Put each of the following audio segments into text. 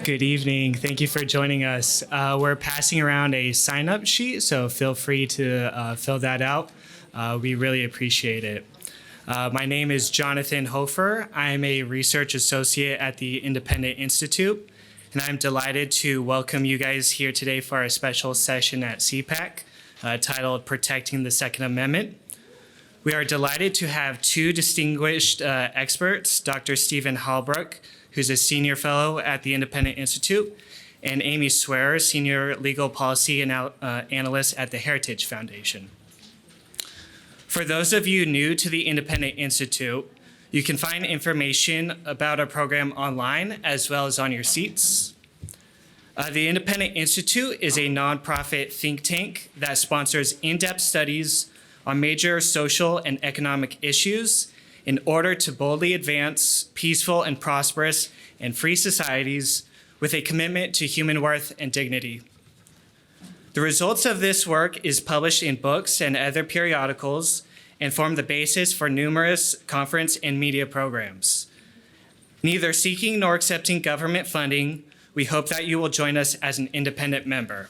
Good evening. Thank you for joining us. We're passing around a sign-up sheet, so feel free to fill that out. We really appreciate it. My name is Jonathan Hofer. I'm a research associate at the Independent Institute, and I'm delighted to welcome you guys here today for our special session at CPAC titled Protecting the Second Amendment. We are delighted to have two distinguished experts, Dr. Stephen Halbrook, who's a senior fellow at the Independent Institute, and Amy Swearer, senior legal policy analyst at the Heritage Foundation. For those of you new to the Independent Institute, you can find information about our program online as well as on your seats. The Independent Institute is a nonprofit think tank that sponsors in-depth studies on major social and economic issues in order to boldly advance peaceful and prosperous and free societies with a commitment to human worth and dignity. The results of this work is published in books and other periodicals and form the basis for numerous conference and media programs. Neither seeking nor accepting government funding, we hope that you will join us as an independent member.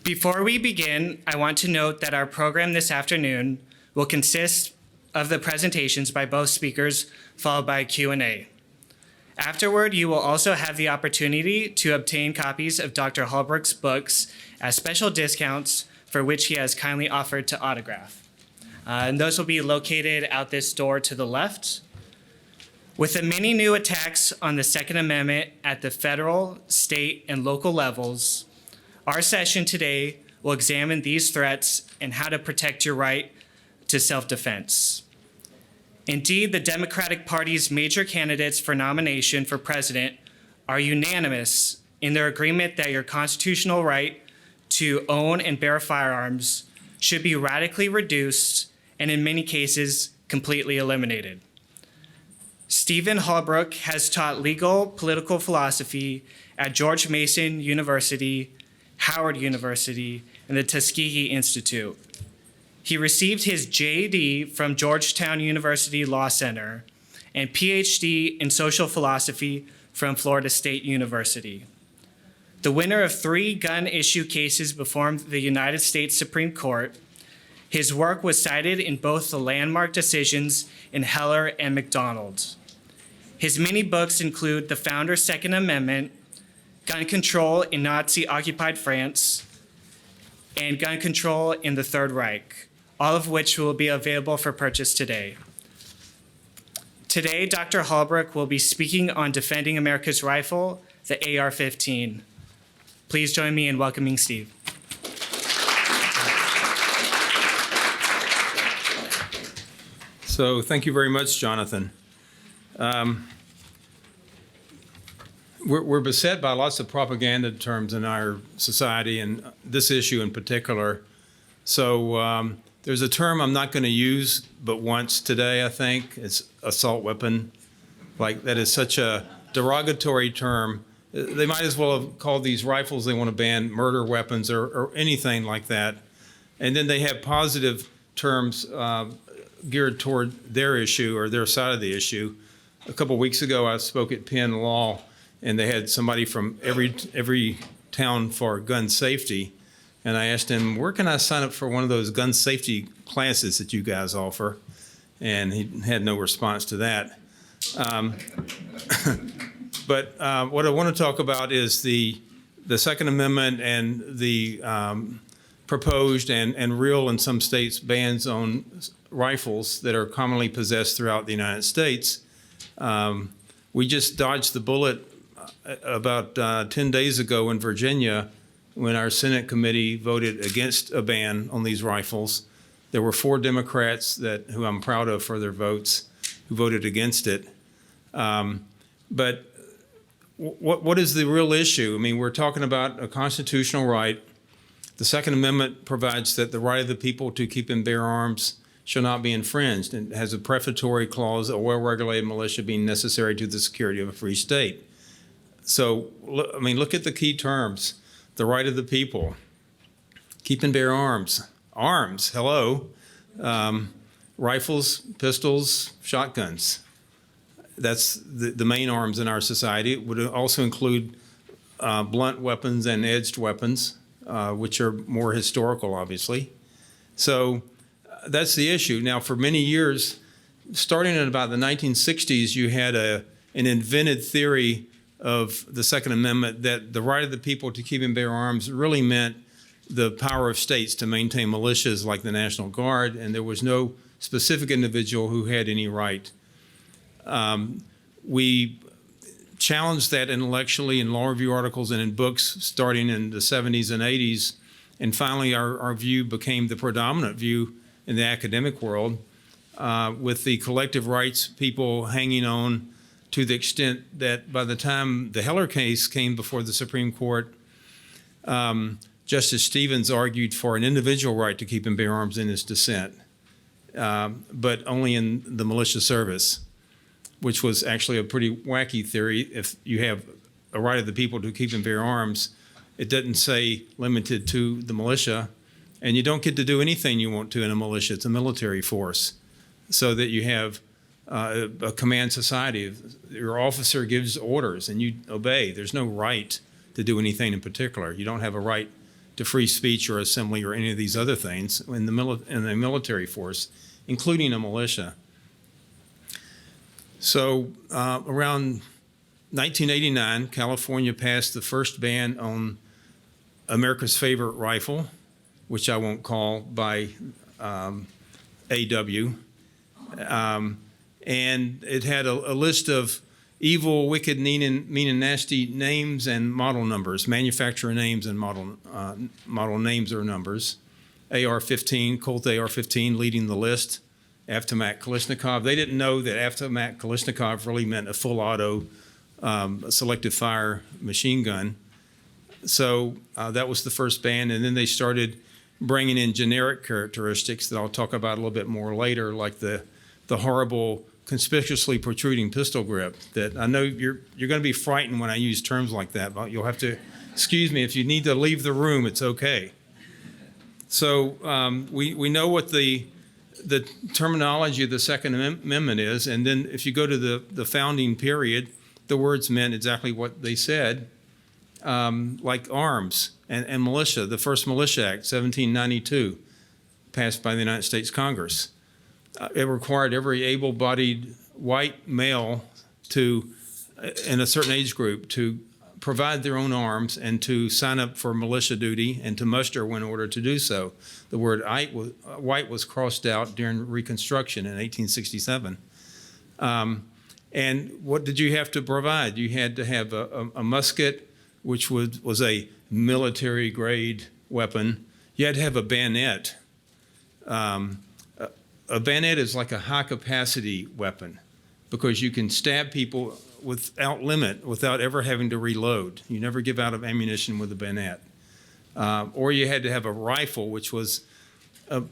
Before we begin, I want to note that our program this afternoon will consist of the presentations by both speakers, followed by Q&A. Afterward, you will also have the opportunity to obtain copies of Dr. Halbrook's books at special discounts for which he has kindly offered to autograph. And those will be located out this door to the left. With the many new attacks on the Second Amendment at the federal, state, and local levels, our session today will examine these threats and how to protect your right to self-defense. Indeed, the Democratic Party's major candidates for nomination for president are unanimous in their agreement that your constitutional right to own and bear firearms should be radically reduced and in many cases completely eliminated. Stephen Halbrook has taught legal political philosophy at George Mason University, Howard University, and the Tuskegee Institute. He received his JD from Georgetown University Law Center and PhD in social philosophy from Florida State University. The winner of 3 gun issue cases before the United States Supreme Court, his work was cited in both the landmark decisions in Heller and Mcdonald. His many books include The Founder's Second Amendment, Gun Control in Nazi-Occupied France, and Gun Control in the Third Reich, all of which will be available for purchase today. Today, Dr. Halbrook will be speaking on defending America's rifle, the AR-15. Please join me in welcoming Steve. So thank you very much, Jonathan. We're beset by lots of propaganda terms in our society, and this issue in particular. So there's a term I'm not going to use but once today, I think. It's assault weapon. Like, that is such a derogatory term. They might as well have called these rifles they want to ban murder weapons or anything like that. And then they have positive terms geared toward their issue or their side of the issue. A couple weeks ago, I spoke at Penn Law, and they had somebody from every town for gun safety. And I asked him, where can I sign up for one of those gun safety classes that you guys offer? And he had no response to that. But what I want to talk about is the Second Amendment and the proposed and real in some states bans on rifles that are commonly possessed throughout the United States. We just dodged the bullet about 10 days ago in Virginia when our Senate committee voted against a ban on these rifles. There were 4 Democrats who I'm proud of for their votes who voted against it. But what is the real issue? I mean, we're talking about a constitutional right. The Second Amendment provides that the right of the people to keep and bear arms shall not be infringed, and has a prefatory clause, a well-regulated militia being necessary to the security of a free state. So, I mean, look at the key terms. The right of the people, keep and bear arms. Arms, hello. rifles, pistols, shotguns. That's the main arms in our society. It would also include blunt weapons and edged weapons, which are more historical, obviously. So that's the issue. Now, for many years, starting in about the 1960s, you had an invented theory of the Second Amendment that the right of the people to keep and bear arms really meant the power of states to maintain militias like the National Guard, and there was no specific individual who had any right. We challenged that intellectually in law review articles and in books starting in the 70s and 80s, and finally our view became the predominant view in the academic world, with the collective rights people hanging on to the extent that by the time the Heller case came before the Supreme Court, Justice Stevens argued for an individual right to keep and bear arms in his dissent, but only in the militia service, which was actually a pretty wacky theory. If you have a right of the people to keep and bear arms, it doesn't say limited to the militia, and you don't get to do anything you want to in a militia. It's a military force, so that you have a command society. Your officer gives orders and you obey. There's no right to do anything in particular. You don't have a right to free speech or assembly or any of these other things in the military force, including a militia. So around 1989, California passed the first ban on America's favorite rifle, which I won't call by AW. And it had a list of evil, wicked, mean, and nasty names and model numbers, manufacturer names and model names or numbers. AR-15, Colt AR-15 leading the list. Automatic Kalashnikov. They didn't know that automatic Kalashnikov really meant a full auto selective fire machine gun. So that was the first ban, and then they started bringing in generic characteristics that I'll talk about a little bit more later, like the horrible, conspicuously protruding pistol grip. That I know you're going to be frightened when I use terms like that, but you'll have to excuse me. If you need to leave the room, it's okay. So we know what the terminology of the Second Amendment is, and then if you go to the founding period, the words meant exactly what they said, like arms and militia. The first Militia Act, 1792, passed by the United States Congress. It required every able-bodied white male in a certain age group to provide their own arms and to sign up for militia duty and to muster when ordered to do so. The word white was crossed out during Reconstruction in 1867. And what did you have to provide? You had to have a musket, which was a military-grade weapon. You had to have a bayonet. A bayonet is like a high-capacity weapon because you can stab people without limit, without ever having to reload. You never give out of ammunition with a bayonet. Or you had to have a rifle, which was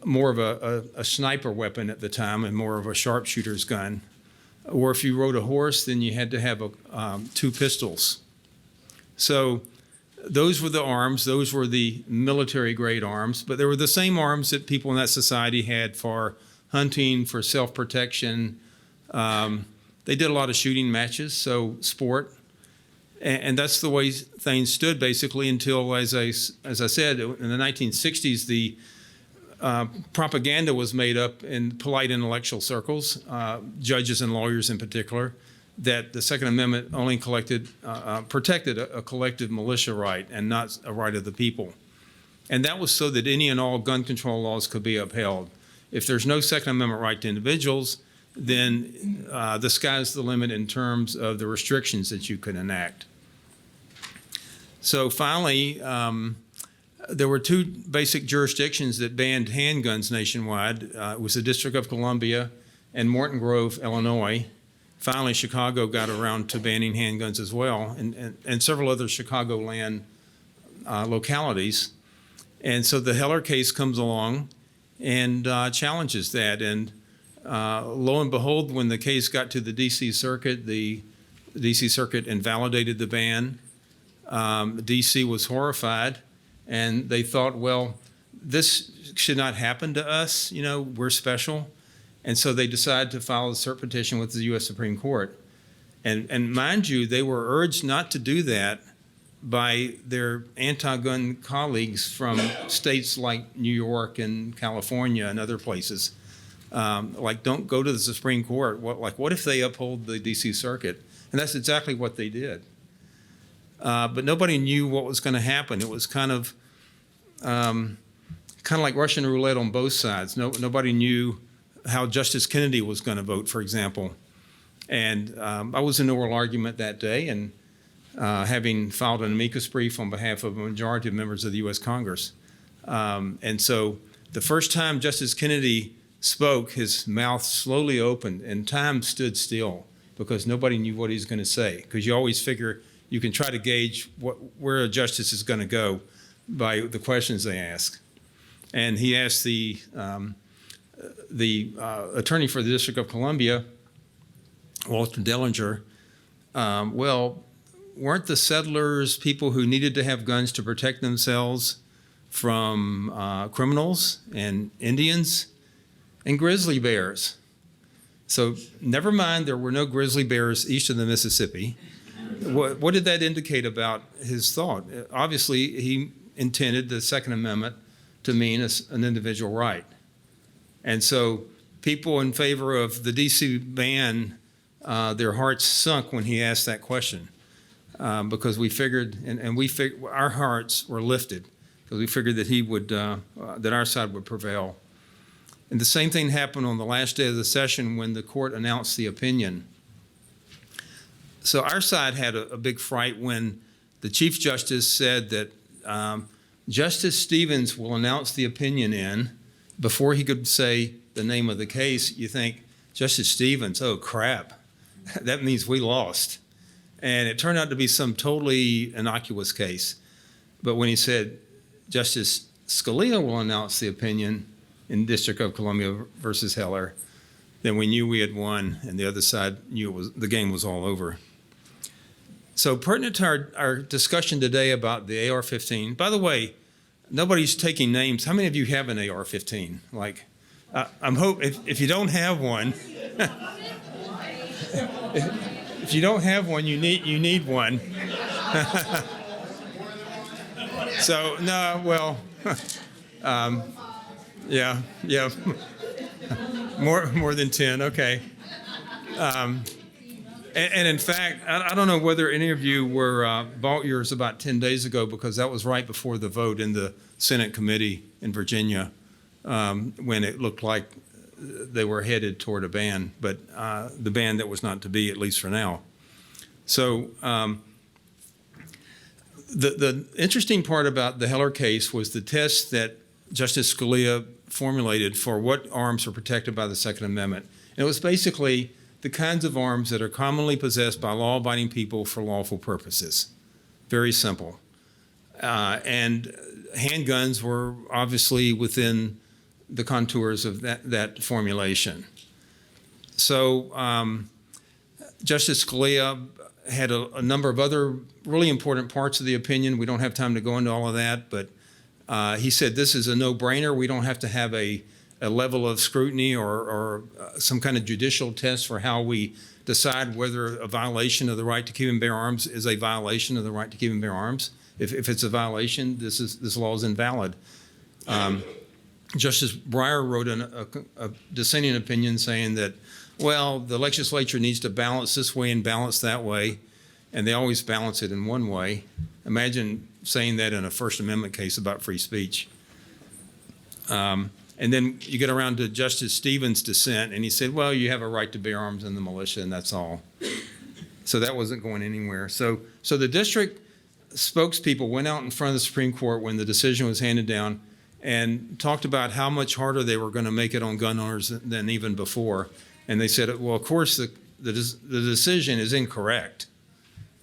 more of a sniper weapon at the time and more of a sharpshooter's gun. Or if you rode a horse, then you had to have 2 pistols. So those were the arms. Those were the military-grade arms. But they were the same arms that people in that society had for hunting, for self-protection. They did a lot of shooting matches, so sport. And that's the way things stood, basically, until, as I said, in the 1960s, the propaganda was made up in polite intellectual circles, judges and lawyers in particular, that the Second Amendment only protected a collective militia right and not a right of the people. And that was so that any and all gun control laws could be upheld. If there's no Second Amendment right to individuals, then the sky's the limit in terms of the restrictions that you can enact. So finally, there were 2 basic jurisdictions that banned handguns nationwide. It was the District of Columbia and Morton Grove, Illinois. Finally, Chicago got around to banning handguns as well, and several other Chicagoland localities. And so the Heller case comes along and challenges that. And lo and behold, when the case got to the D.C. Circuit invalidated the ban. D.C. was horrified, and they thought, well, this should not happen to us. You know, we're special. And so they decided to file a cert petition with the U.S. Supreme Court. And mind you, they were urged not to do that by their anti-gun colleagues from states like New York and California and other places. Like, don't go to the Supreme Court. What if they uphold the D.C. Circuit? And that's exactly what they did. But nobody knew what was going to happen. It was kind of like Russian roulette on both sides. Nobody knew how Justice Kennedy was going to vote, for example. And I was in the oral argument that day, and having filed an amicus brief on behalf of a majority of members of the U.S. Congress. And so the first time Justice Kennedy spoke, his mouth slowly opened and time stood still because nobody knew what he was going to say. Because you always figure you can try to gauge where a justice is going to go by the questions they ask. And he asked the attorney for the District of Columbia, Walter Dellinger, well, weren't the settlers people who needed to have guns to protect themselves from criminals and Indians and grizzly bears? So never mind, there were no grizzly bears east of the Mississippi. What did that indicate about his thought? Obviously, he intended the Second Amendment to mean an individual right. And so people in favor of the D.C. ban, their hearts sunk when he asked that question. Because we figured, our hearts were lifted because we figured that that our side would prevail. And the same thing happened on the last day of the session when the court announced the opinion. So our side had a big fright when the Chief Justice said that Justice Stevens will announce the opinion in. Before he could say the name of the case, you think, Justice Stevens, oh crap, that means we lost. And it turned out to be some totally innocuous case. But when he said, Justice Scalia will announce the opinion in District of Columbia versus Heller, then we knew we had won, and the other side knew the game was all over. So pertinent to our discussion today about the AR-15, by the way, nobody's taking names. How many of you have an AR-15? Like, I'm hoping if you don't have one, if you don't have one, you need one. So no, well, yeah, more than 10. Okay. And in fact, I don't know whether any of you bought yours about 10 days ago because that was right before the vote in the Senate committee in Virginia when it looked like they were headed toward a ban, but the ban that was not to be, at least for now. So the interesting part about the Heller case was the test that Justice Scalia formulated for what arms are protected by the Second Amendment. And it was basically the kinds of arms that are commonly possessed by law-abiding people for lawful purposes. Very simple. And handguns were obviously within the contours of that formulation. So Justice Scalia had a number of other really important parts of the opinion. We don't have time to go into all of that, but he said this is a no-brainer. We don't have to have a level of scrutiny or some kind of judicial test for how we decide whether a violation of the right to keep and bear arms is a violation of the right to keep and bear arms. If it's a violation, this law is invalid. Justice Breyer wrote a dissenting opinion saying that, well, the legislature needs to balance this way and balance that way, and they always balance it in one way. Imagine saying that in a First Amendment case about free speech. And then you get around to Justice Stevens' dissent, and he said, well, you have a right to bear arms in the militia, and that's all. So that wasn't going anywhere. So the district spokespeople went out in front of the Supreme Court when the decision was handed down and talked about how much harder they were going to make it on gun owners than even before. And they said, well, of course, the decision is incorrect.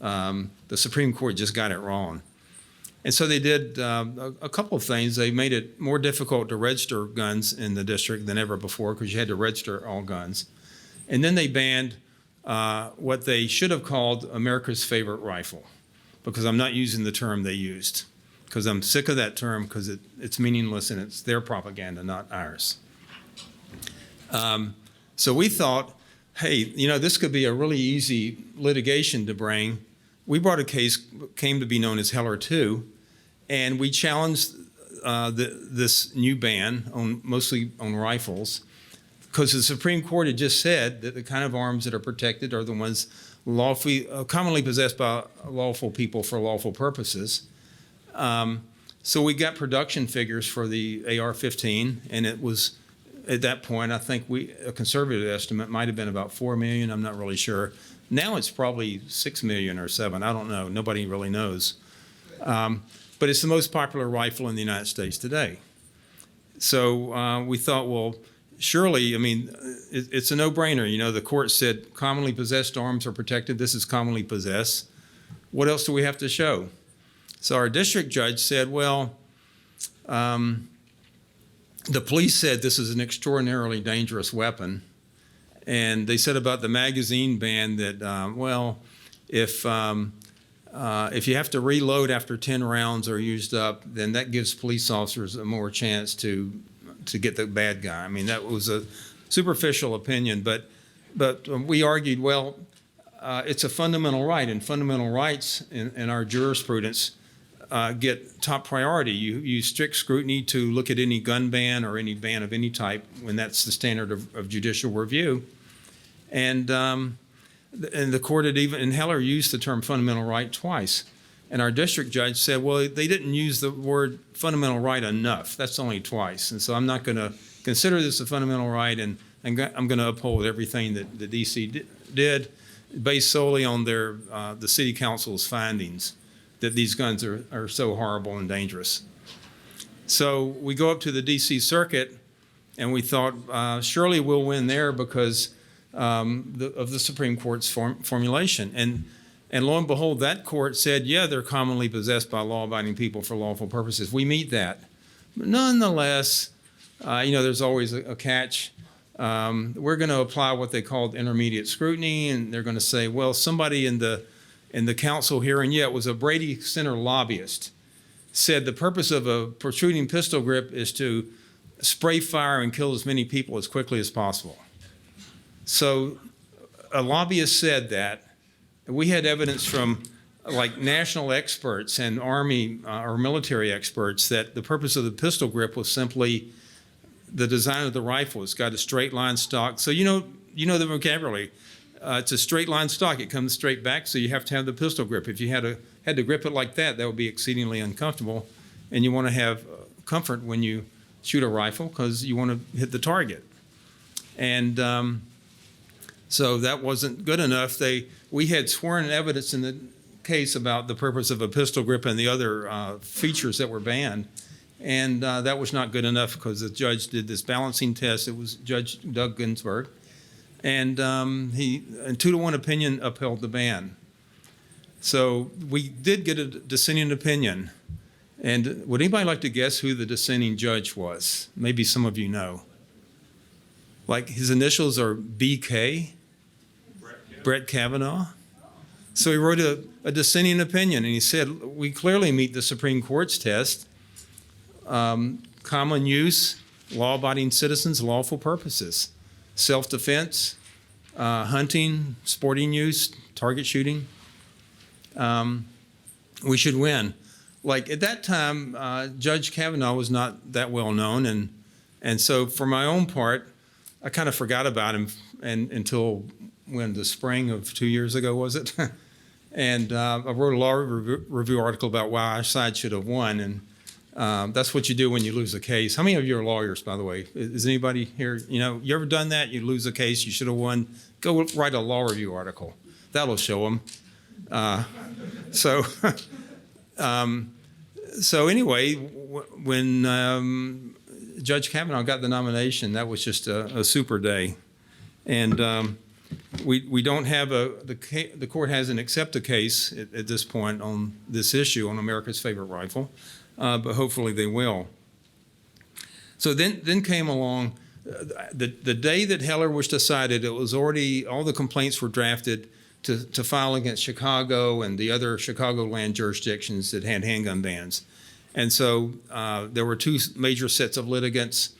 The Supreme Court just got it wrong. And so they did a couple of things. They made it more difficult to register guns in the district than ever before because you had to register all guns. And then they banned what they should have called America's favorite rifle, because I'm not using the term they used, because I'm sick of that term because it's meaningless and it's their propaganda, not ours. So we thought, hey, this could be a really easy litigation to bring. We brought a case, came to be known as Heller 2, and we challenged this new ban mostly on rifles, because the Supreme Court had just said that the kind of arms that are protected are the ones commonly possessed by lawful people for lawful purposes. So we got production figures for the AR-15, and it was, at that point, I think a conservative estimate might have been about 4 million. I'm not really sure. Now it's probably 6 million or 7. I don't know. Nobody really knows. But it's the most popular rifle in the United States today. So we thought, well, surely, it's a no-brainer. The court said commonly possessed arms are protected. This is commonly possessed. What else do we have to show? So our district judge said, well, the police said this is an extraordinarily dangerous weapon. And they said about the magazine ban that, if you have to reload after 10 rounds are used up, then that gives police officers a more chance to get the bad guy. That was a superficial opinion, but we argued, well, it's a fundamental right, and fundamental rights in our jurisprudence get top priority. You use strict scrutiny to look at any gun ban or any ban of any type when that's the standard of judicial review. And the court had even, and Heller used the term fundamental right twice. And our district judge said, well, they didn't use the word fundamental right enough. That's only twice. And so I'm not going to consider this a fundamental right, and I'm going to uphold everything that the D.C. did based solely on the city council's findings that these guns are so horrible and dangerous. So we go up to the D.C. Circuit, and we thought, surely we'll win there because of the Supreme Court's formulation. And lo and behold, that court said, yeah, they're commonly possessed by law-abiding people for lawful purposes. We meet that. But nonetheless, there's always a catch. We're going to apply what they called intermediate scrutiny, and they're going to say, well, somebody in the council here, and it was a Brady Center lobbyist, said the purpose of a protruding pistol grip is to spray fire and kill as many people as quickly as possible. So a lobbyist said that. We had evidence from national experts and Army or military experts that the purpose of the pistol grip was simply the design of the rifle. It's got a straight line stock. So you know the vocabulary. It's a straight line stock. It comes straight back, so you have to have the pistol grip. If you had to grip it like that, that would be exceedingly uncomfortable. And you want to have comfort when you shoot a rifle because you want to hit the target. And so that wasn't good enough. We had sworn evidence in the case about the purpose of a pistol grip and the other features that were banned. And that was not good enough because the judge did this balancing test. It was Judge Doug Ginsburg. And he, in 2-to-1 opinion, upheld the ban. So we did get a dissenting opinion. And would anybody like to guess who the dissenting judge was? Maybe some of you know. His initials are BK. Brett Kavanaugh. So he wrote a dissenting opinion, and he said, we clearly meet the Supreme Court's test. Common use, law-abiding citizens, lawful purposes. Self-defense, hunting, sporting use, target shooting. We should win. At that time, Judge Kavanaugh was not that well known, and so for my own part, I kind of forgot about him until the spring of 2 years ago, was it? And I wrote a law review article about why our side should have won, and that's what you do when you lose a case. How many of you are lawyers, by the way? Is anybody here? You ever done that? You lose a case, you should have won. Go write a law review article. That'll show them. So anyway, when Judge Kavanaugh got the nomination, that was just a super day. And we don't have the court hasn't accepted a case at this point on this issue on America's favorite rifle, but hopefully they will. So then came along the day that Heller was decided. It was already, all the complaints were drafted to file against Chicago and the other Chicagoland jurisdictions that had handgun bans. And so there were two major sets of litigants.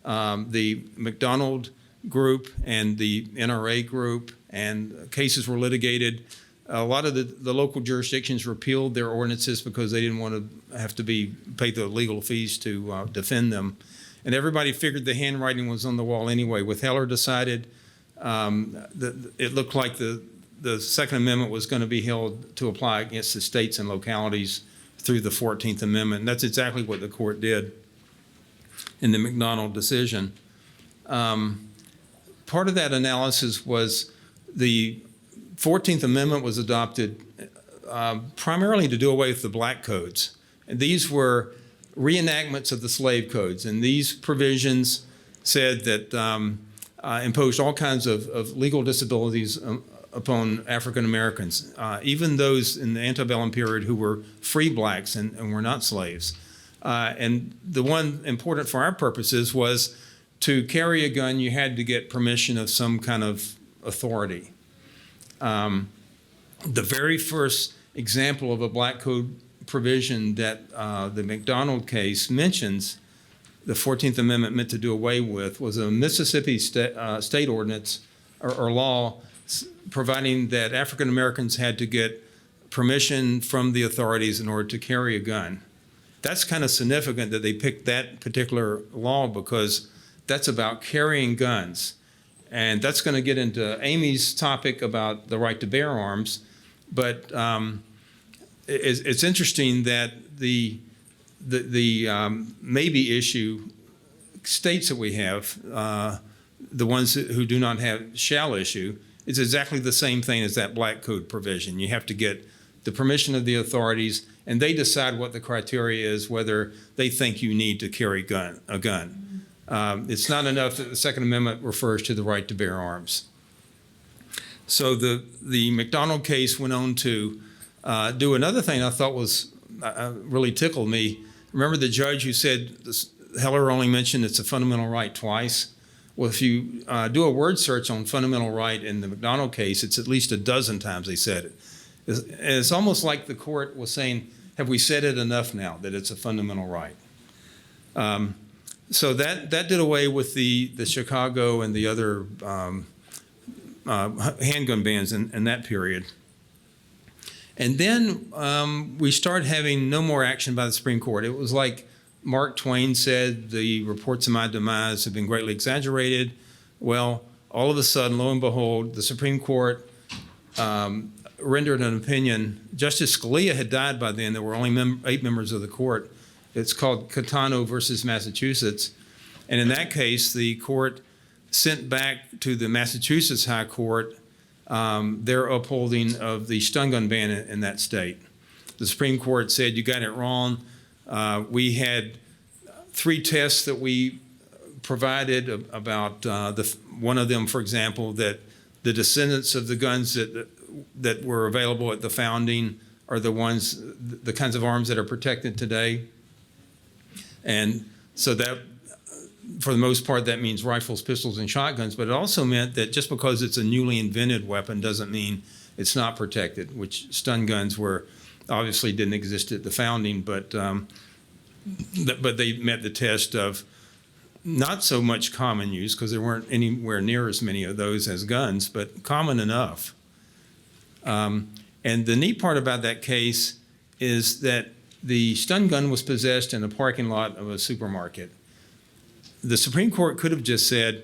The Mcdonald group and the NRA group, and cases were litigated. A lot of the local jurisdictions repealed their ordinances because they didn't want to have to pay the legal fees to defend them. And everybody figured the handwriting was on the wall anyway. With Heller decided, it looked like the Second Amendment was going to be held to apply against the states and localities through the 14th Amendment. And that's exactly what the court did in the Mcdonald decision. Part of that analysis was the 14th Amendment was adopted primarily to do away with the black codes. And these were reenactments of the slave codes. And these provisions said that imposed all kinds of legal disabilities upon African Americans, even those in the antebellum period who were free blacks and were not slaves. And the one important for our purposes was to carry a gun, you had to get permission of some kind of authority. The very first example of a black code provision that the Mcdonald case mentions the 14th Amendment meant to do away with was a Mississippi state ordinance or law providing that African Americans had to get permission from the authorities in order to carry a gun. That's kind of significant that they picked that particular law because that's about carrying guns. And that's going to get into Amy's topic about the right to bear arms. But it's interesting that the maybe issue states that we have, the ones who do not have shall issue, is exactly the same thing as that black code provision. You have to get the permission of the authorities, and they decide what the criteria is, whether they think you need to carry a gun. It's not enough that the Second Amendment refers to the right to bear arms. So the Mcdonald case went on to do another thing I thought was really tickled me. Remember the judge who said Heller only mentioned it's a fundamental right twice? Well, if you do a word search on fundamental right in the Mcdonald case, it's at least a dozen times they said it. It's almost like the court was saying, have we said it enough now that it's a fundamental right? So that did away with the Chicago and the other handgun bans in that period. And then we started having no more action by the Supreme Court. It was like Mark Twain said, the reports of my demise have been greatly exaggerated. Well, all of a sudden, lo and behold, the Supreme Court rendered an opinion. Justice Scalia had died by then. There were only 8 members of the court. It's called Kitano versus Massachusetts. And in that case, the court sent back to the Massachusetts High Court their upholding of the stun gun ban in that state. The Supreme Court said, you got it wrong. We had 3 tests that we provided about one of them, for example, that the descendants of the guns that were available at the founding are the kinds of arms that are protected today. And so that, for the most part, that means rifles, pistols, and shotguns. But it also meant that just because it's a newly invented weapon doesn't mean it's not protected, which stun guns obviously didn't exist at the founding, but they met the test of not so much common use, because there weren't anywhere near as many of those as guns, but common enough. And the neat part about that case is that the stun gun was possessed in a parking lot of a supermarket. The Supreme Court could have just said,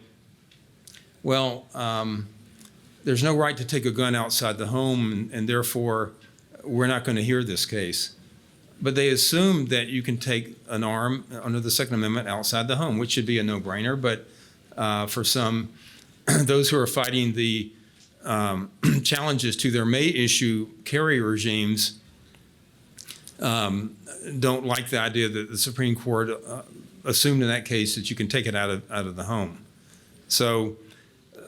well, there's no right to take a gun outside the home, and therefore we're not going to hear this case. But they assumed that you can take an arm under the Second Amendment outside the home, which should be a no-brainer. But for some, those who are fighting the challenges to their may-issue carry regimes don't like the idea that the Supreme Court assumed in that case that you can take it out of the home. So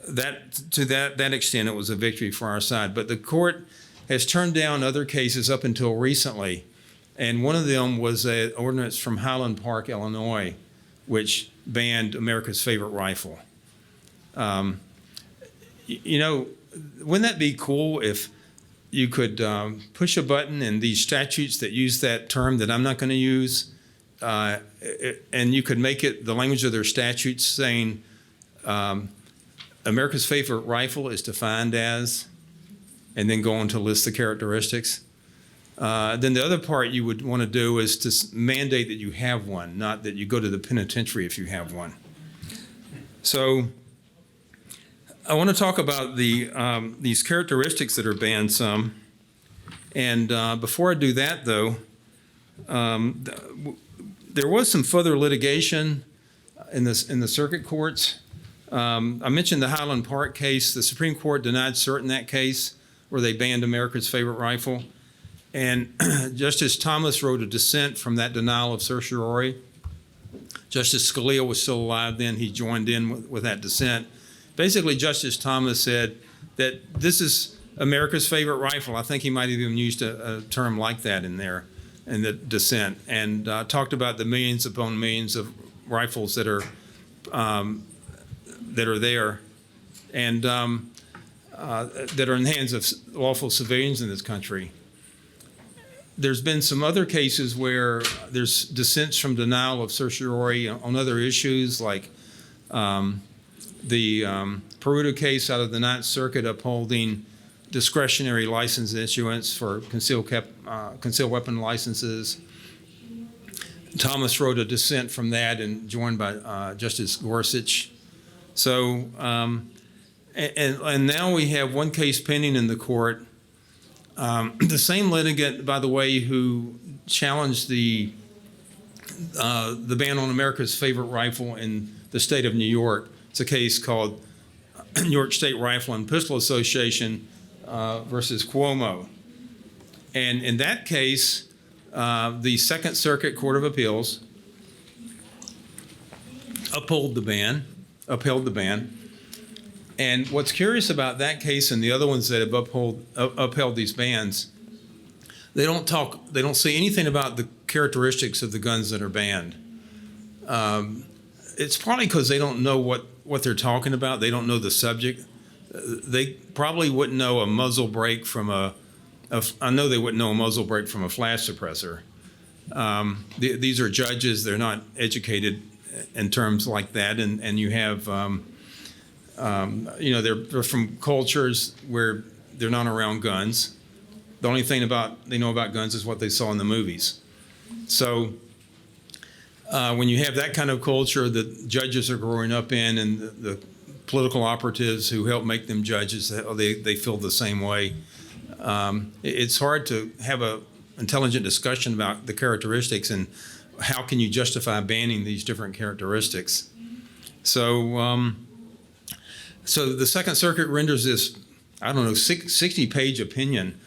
to that extent, it was a victory for our side. But the court has turned down other cases up until recently. And one of them was an ordinance from Highland Park, Illinois, which banned America's favorite rifle. Wouldn't that be cool if you could push a button and these statutes that use that term that I'm not going to use, and you could make it the language of their statutes saying America's favorite rifle is defined as, and then go on to list the characteristics. Then the other part you would want to do is to mandate that you have one, not that you go to the penitentiary if you have one. So I want to talk about these characteristics that are banned some. And before I do that, though, there was some further litigation in the circuit courts. I mentioned the Highland Park case. The Supreme Court denied cert in that case where they banned America's favorite rifle. And Justice Thomas wrote a dissent from that denial of certiorari. Justice Scalia was still alive then. He joined in with that dissent. Basically, Justice Thomas said that this is America's favorite rifle. I think he might have even used a term like that in there in the dissent, and talked about the millions upon millions of rifles that are there and that are in the hands of lawful civilians in this country. There's been some other cases where there's dissents from denial of certiorari on other issues, like the Peruta case out of the Ninth Circuit upholding discretionary license issuance for concealed weapon licenses. Thomas wrote a dissent from that and joined by Justice Gorsuch. So, and now we have one case pending in the court. The same litigant, by the way, who challenged the ban on America's favorite rifle in the state of New York. It's a case called New York State Rifle and Pistol Association versus Cuomo. And in that case, the Second Circuit Court of Appeals upheld the ban. And what's curious about that case and the other ones that have upheld these bans, they don't say anything about the characteristics of the guns that are banned. It's probably because they don't know what they're talking about. They don't know the subject. They probably wouldn't know a muzzle brake from I know they wouldn't know a muzzle brake from a flash suppressor. These are judges. They're not educated in terms like that. And you have, they're from cultures where they're not around guns. The only thing they know about guns is what they saw in the movies. So when you have that kind of culture that judges are growing up in, and the political operatives who help make them judges, they feel the same way. It's hard to have an intelligent discussion about the characteristics and how can you justify banning these different characteristics. So the Second Circuit renders this, 60-page opinion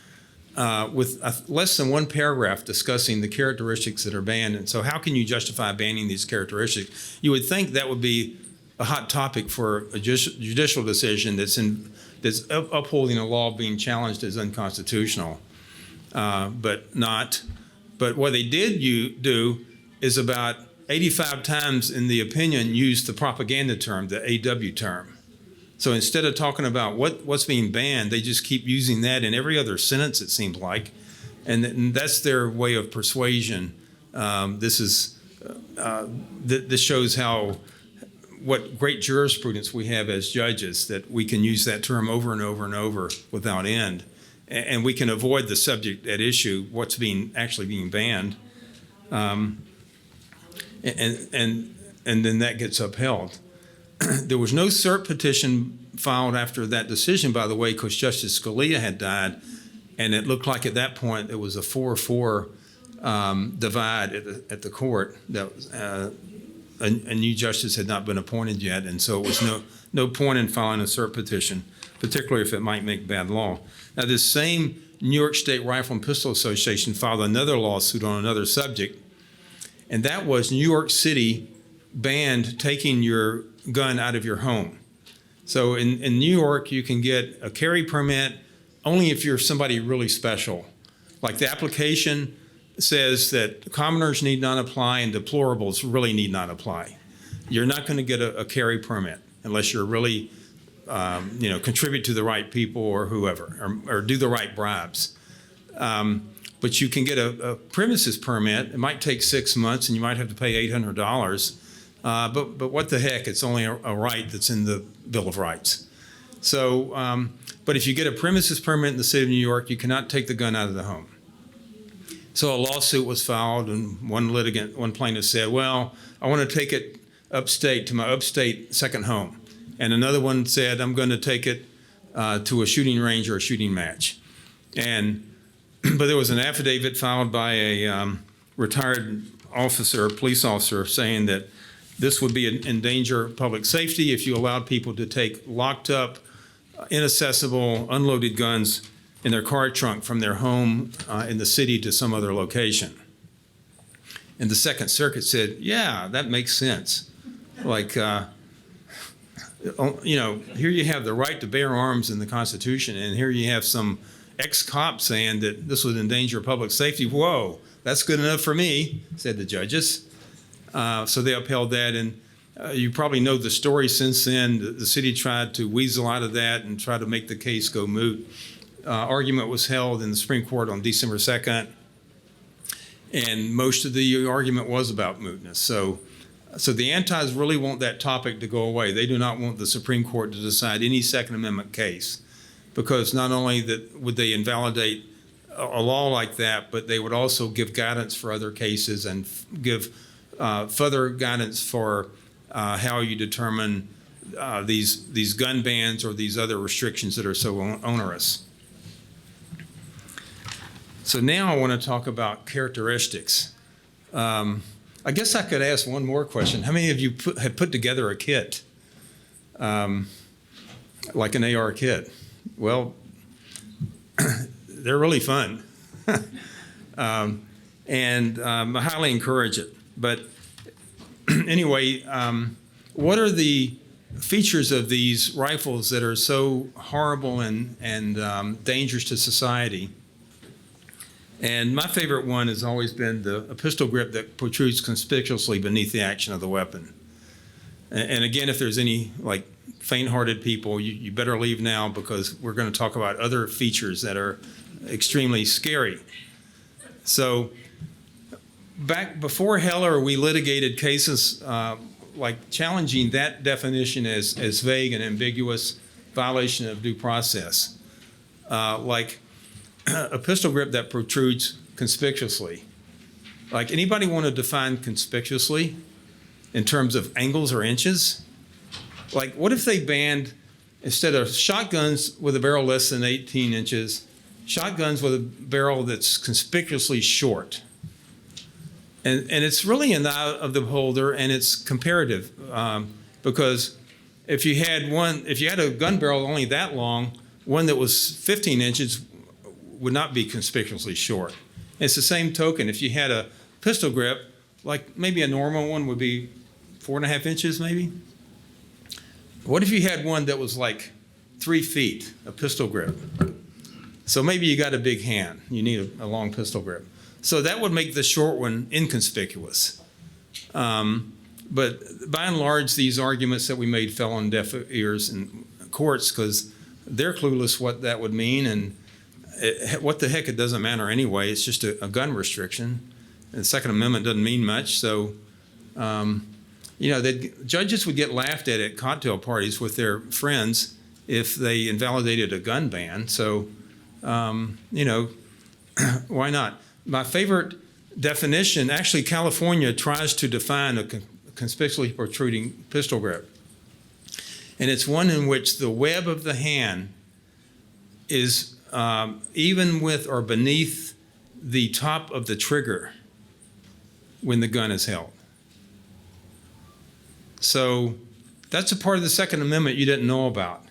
with less than one paragraph discussing the characteristics that are banned. And so how can you justify banning these characteristics? You would think that would be a hot topic for a judicial decision that's upholding a law being challenged as unconstitutional, but not. But what they did do is about 85 times in the opinion use the propaganda term, the AW term. So instead of talking about what's being banned, they just keep using that in every other sentence, it seems like. And that's their way of persuasion. This shows what great jurisprudence we have as judges, that we can use that term over and over and over without end. And we can avoid the subject at issue, what's actually being banned. And then that gets upheld. There was no cert petition filed after that decision, by the way, because Justice Scalia had died, and it looked like at that point it was a 4-4 divide at the court. That a new justice had not been appointed yet, and so it was no point in filing a cert petition, particularly if it might make bad law. Now, this same New York State Rifle and Pistol Association filed another lawsuit on another subject, and that was New York City banned taking your gun out of your home. So in New York, you can get a carry permit only if you're somebody really special. Like the application says that commoners need not apply and deplorables really need not apply. You're not going to get a carry permit unless you're really, contribute to the right people or whoever, or do the right bribes. But you can get a premises permit. It might take 6 months and you might have to pay $800. But what the heck? It's only a right that's in the Bill of Rights. So, but if you get a premises permit in the city of New York, you cannot take the gun out of the home. So a lawsuit was filed, and one plaintiff said, well, I want to take it upstate to my upstate second home. And another one said, I'm going to take it to a shooting range or a shooting match. But there was an affidavit filed by a retired police officer, saying that this would be endanger public safety if you allowed people to take locked up, inaccessible, unloaded guns in their car trunk from their home in the city to some other location. And the Second Circuit said, yeah, that makes sense. Like, here you have the right to bear arms in the Constitution, and here you have some ex-cop saying that this would endanger public safety. Whoa, that's good enough for me, said the judges. So they upheld that, and you probably know the story since then. The city tried to weasel out of that and try to make the case go moot. Argument was held in the Supreme Court on December 2nd, and most of the argument was about mootness. So the antis really want that topic to go away. They do not want the Supreme Court to decide any Second Amendment case, because not only would they invalidate a law like that, but they would also give guidance for other cases and give further guidance for how you determine these gun bans or these other restrictions that are so onerous. So now I want to talk about characteristics. I guess I could ask one more question. How many of you have put together a kit, like an AR kit? Well, they're really fun. And I highly encourage it. But anyway, what are the features of these rifles that are so horrible and dangerous to society? And my favorite one has always been a pistol grip that protrudes conspicuously beneath the action of the weapon. And again, if there's any like faint-hearted people, you better leave now, because we're going to talk about other features that are extremely scary. So back before Heller, we litigated cases like challenging that definition as vague and ambiguous, violation of due process. Like a pistol grip that protrudes conspicuously. Like, anybody want to define conspicuously in terms of angles or inches? Like, what if they banned, instead of shotguns with a barrel less than 18 inches, shotguns with a barrel that's conspicuously short? And it's really in the eye of the beholder, and it's comparative, because if you had a gun barrel only that long, one that was 15 inches would not be conspicuously short. It's the same token. If you had a pistol grip, like maybe a normal one would be 4.5 inches maybe. What if you had one that was like 3 feet, a pistol grip? So maybe you got a big hand. You need a long pistol grip. So that would make the short one inconspicuous. But by and large, these arguments that we made fell on deaf ears in courts, because they're clueless what that would mean, and what the heck, it doesn't matter anyway. It's just a gun restriction. And the Second Amendment doesn't mean much. So, the judges would get laughed at cocktail parties with their friends if they invalidated a gun ban. So, why not? My favorite definition, actually, California tries to define a conspicuously protruding pistol grip. And it's one in which the web of the hand is even with or beneath the top of the trigger when the gun is held. So that's a part of the Second Amendment you didn't know about.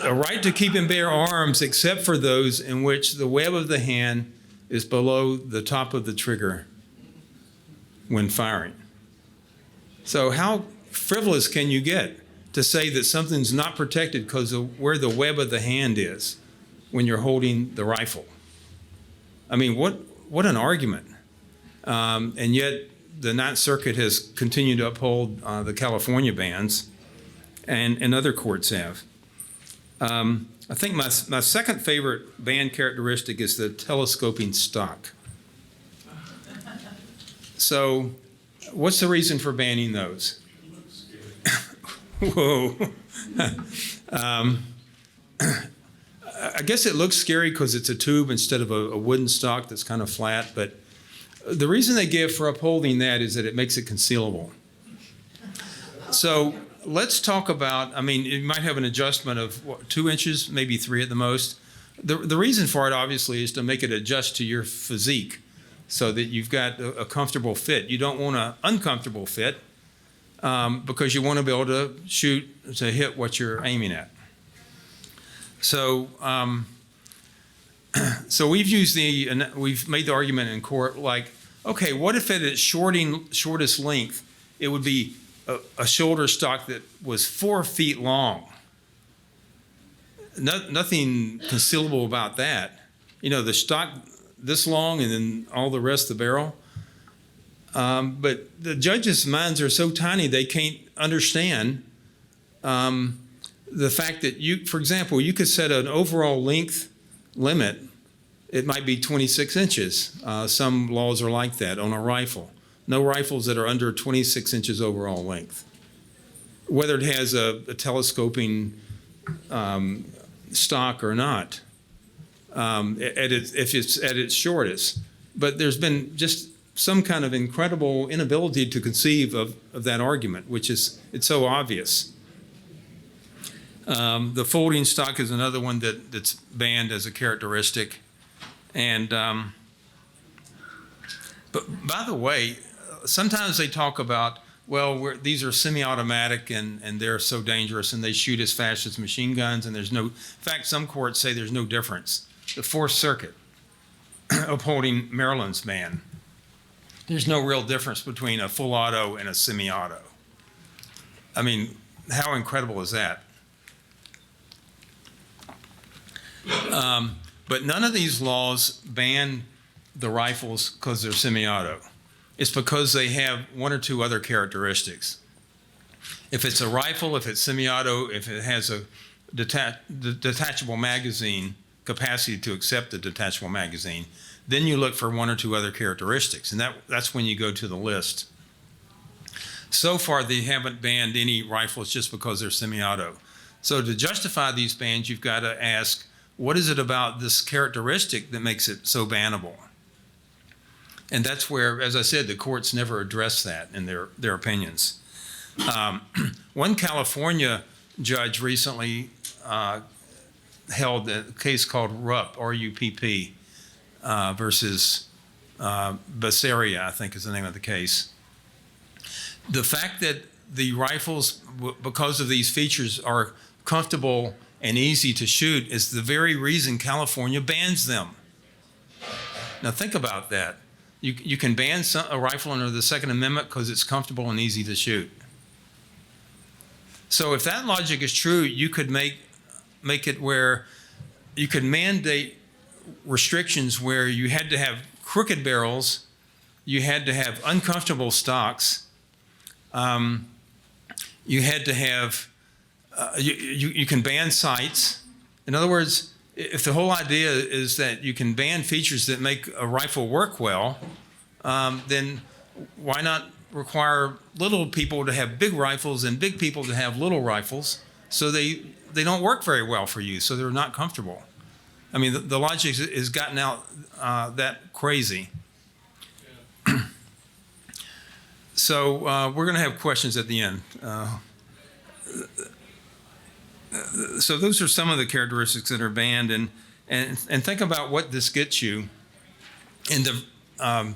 A right to keep and bear arms except for those in which the web of the hand is below the top of the trigger when firing. So how frivolous can you get to say that something's not protected because of where the web of the hand is when you're holding the rifle? I mean, what an argument. And yet the Ninth Circuit has continued to uphold the California bans, and other courts have. I think my second favorite ban characteristic is the telescoping stock. So What's the reason for banning those? Whoa. I guess it looks scary because it's a tube instead of a wooden stock that's kind of flat, but the reason they give for upholding that is that it makes it concealable. So let's talk about, I mean, you might have an adjustment of 2 inches, maybe 3 at the most. The reason for it, obviously, is to make it adjust to your physique so that you've got a comfortable fit. You don't want an uncomfortable fit because you want to be able to shoot, to hit what you're aiming at. So, so we've made the argument in court, like, okay, what if at its shortest length, it would be a shoulder stock that was 4 feet long? Nothing concealable about that. You know, the stock this long and then all the rest of the barrel. But the judges' minds are so tiny they can't understand the fact that you, for example, you could set an overall length limit. It might be 26 inches. Some laws are like that on a rifle. No rifles that are under 26 inches overall length. Whether it has a telescoping stock or not, if it's at its shortest. But there's been just some kind of incredible inability to conceive of that argument, which is, it's so obvious. The folding stock is another one that's banned as a characteristic. And, but by the way, sometimes they talk about, well, these are semi-automatic and they're so dangerous and they shoot as fast as machine guns, and there's no, in fact, some courts say there's no difference. The Fourth Circuit, upholding Maryland's ban, there's no real difference between a full auto and a semi-auto. I mean, how incredible is that? But none of these laws ban the rifles because they're semi-auto. It's because they have 1 or 2 other characteristics. If it's a rifle, if it's semi-auto, if it has a detachable magazine, capacity to accept the detachable magazine, then you look for 1 or 2 other characteristics, and that's when you go to the list. So far, they haven't banned any rifles just because they're semi-auto. So to justify these bans, you've got to ask, what is it about this characteristic that makes it so bannable? And that's where, as I said, the courts never address that in their opinions. One California judge recently held a case called RUPP, R-U-P-P, versus Bessaria, I think is the name of the case. The fact that the rifles, because of these features, are comfortable and easy to shoot is the very reason California bans them. Now think about that. You can ban a rifle under the Second Amendment because it's comfortable and easy to shoot. So if that logic is true, you could make it where you could mandate restrictions where you had to have crooked barrels, you had to have uncomfortable stocks, you had to have, you can ban sights. In other words, if the whole idea is that you can ban features that make a rifle work well, then why not require little people to have big rifles and big people to have little rifles so they don't work very well for you, so they're not comfortable? I mean, the logic has gotten out that crazy. So we're going to have questions at the end. So those are some of the characteristics that are banned, and think about what this gets you. In the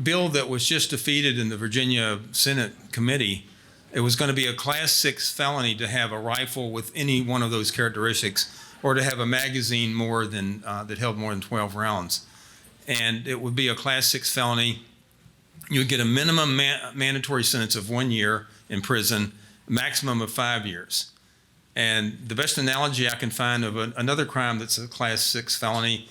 bill that was just defeated in the Virginia Senate committee, it was going to be a Class 6 felony to have a rifle with any one of those characteristics, or to have a magazine more than that held more than 12 rounds, and it would be a Class 6 felony. You would get a minimum mandatory sentence of 1 year in prison, maximum of 5 years. And the best analogy I can find of another crime that's a Class 6 felony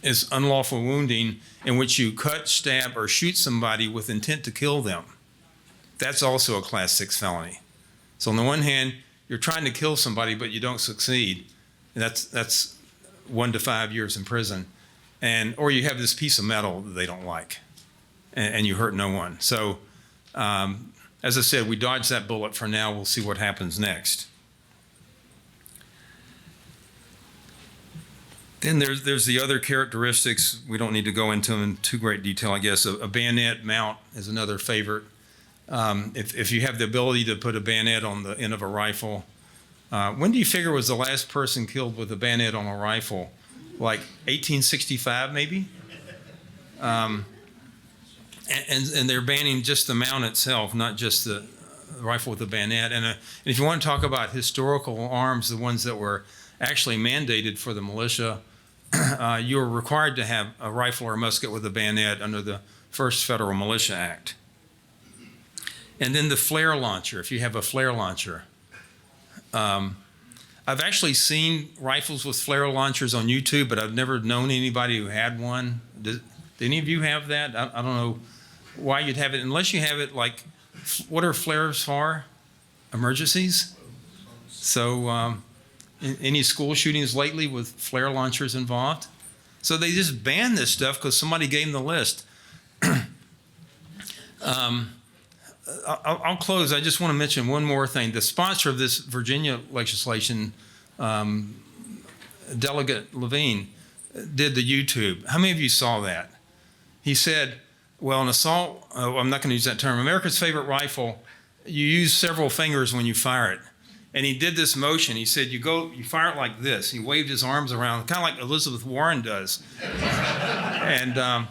is unlawful wounding, in which you cut, stab, or shoot somebody with intent to kill them. That's also a Class 6 felony. So on the one hand, you're trying to kill somebody, but you don't succeed. And that's 1 to 5 years in prison. Or you have this piece of metal that they don't like, and you hurt no one. So As I said, we dodged that bullet for now. We'll see what happens next. Then there's the other characteristics. We don't need to go into them in too great detail, I guess. A bayonet mount is another favorite. If you have the ability to put a bayonet on the end of a rifle, when do you figure was the last person killed with a bayonet on a rifle? Like 1865, maybe? And they're banning just the mount itself, not just the rifle with the bayonet. And if you want to talk about historical arms, the ones that were actually mandated for the militia, you were required to have a rifle or a musket with a bayonet under the first Federal Militia Act. And then the flare launcher, if you have a flare launcher. I've actually seen rifles with flare launchers on YouTube, but I've never known anybody who had one. Do any of you have that? I don't know why you'd have it, unless you have it like, what are flares for? Emergencies? So any school shootings lately with flare launchers involved? So they just banned this stuff because somebody gave them the list. I'll close. I just want to mention one more thing. The sponsor of this Virginia legislation, Delegate Levine, did the YouTube. How many of you saw that? He said, well, an assault, I'm not going to use that term, America's favorite rifle, you use several fingers when you fire it. And he did this motion. He said, you fire it like this. He waved his arms around, kind of like Elizabeth Warren does. And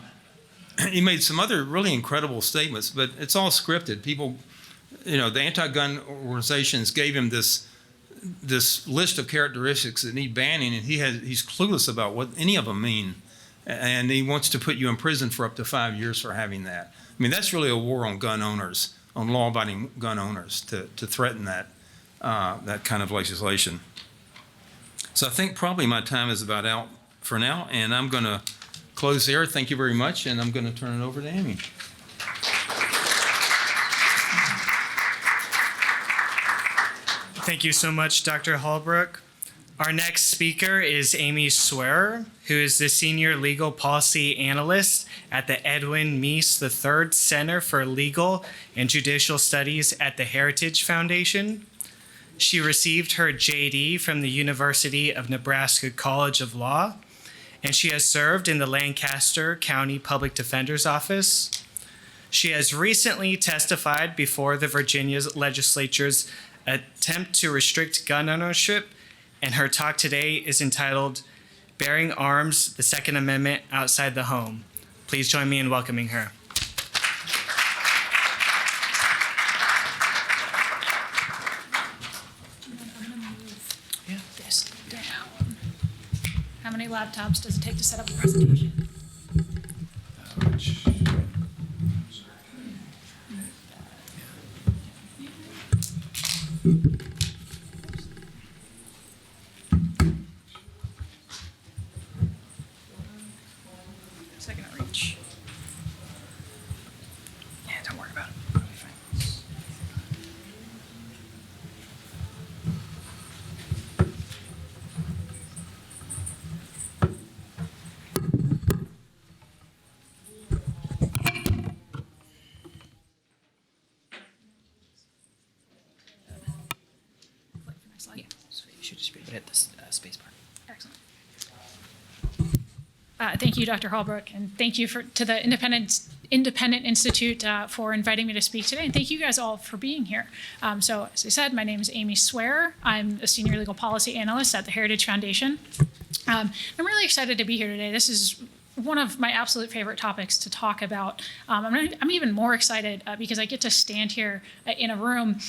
he made some other really incredible statements, but it's all scripted. People, the anti-gun organizations gave him this list of characteristics that need banning, and he's clueless about what any of them mean. And he wants to put you in prison for up to 5 years for having that. I mean, that's really a war on gun owners, on law-abiding gun owners, to threaten that kind of legislation. So I think probably my time is about out for now, and I'm going to close there. Thank you very much, and I'm going to turn it over to Amy. Thank you so much, Dr. Halbrook. Our next speaker is Amy Swearer, who is the Senior Legal Policy Analyst at the Edwin Meese III Center for Legal and Judicial Studies at the Heritage Foundation. She received her JD from the University of Nebraska College of Law, and she has served in the Lancaster County Public Defender's Office. She has recently testified before the Virginia Legislature's attempt to restrict gun ownership, and her talk today is entitled Bearing Arms, the Second Amendment Outside the Home. Please join me in welcoming her. How many laptops does it take to set up a presentation? Second at reach. Yeah, don't worry about it. It'll be fine. Yeah, so you should just be able to hit the space bar. Excellent. Thank you, Dr. Halbrook, and thank you to the Independent Institute for inviting me to speak today, and thank you guys all for being here. So, as I said, my name is Amy Swearer. I'm a Senior Legal Policy Analyst at the Heritage Foundation. I'm really excited to be here today. This is one of my absolute favorite topics to talk about. I'm even more excited because I get to stand here in a room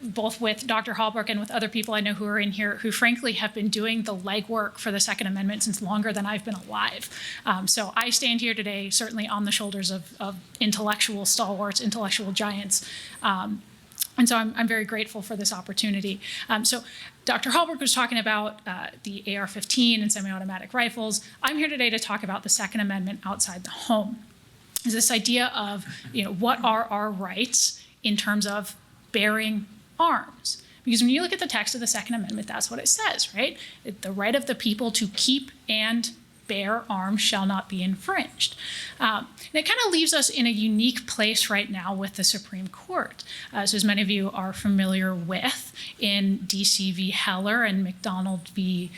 both with Dr. Halbrook and with other people I know who are in here who frankly have been doing the legwork for the Second Amendment since longer than I've been alive. So I stand here today certainly on the shoulders of intellectual stalwarts, intellectual giants. And so I'm very grateful for this opportunity. So Dr. Halbrook was talking about the AR-15 and semi-automatic rifles. I'm here today to talk about the Second Amendment outside the home. Is this idea of, what are our rights in terms of bearing arms? Because when you look at the text of the Second Amendment, that's what it says, right? The right of the people to keep and bear arms shall not be infringed. And it kind of leaves us in a unique place right now with the Supreme Court. So as many of you are familiar with, in DC v. Heller and Mcdonald v.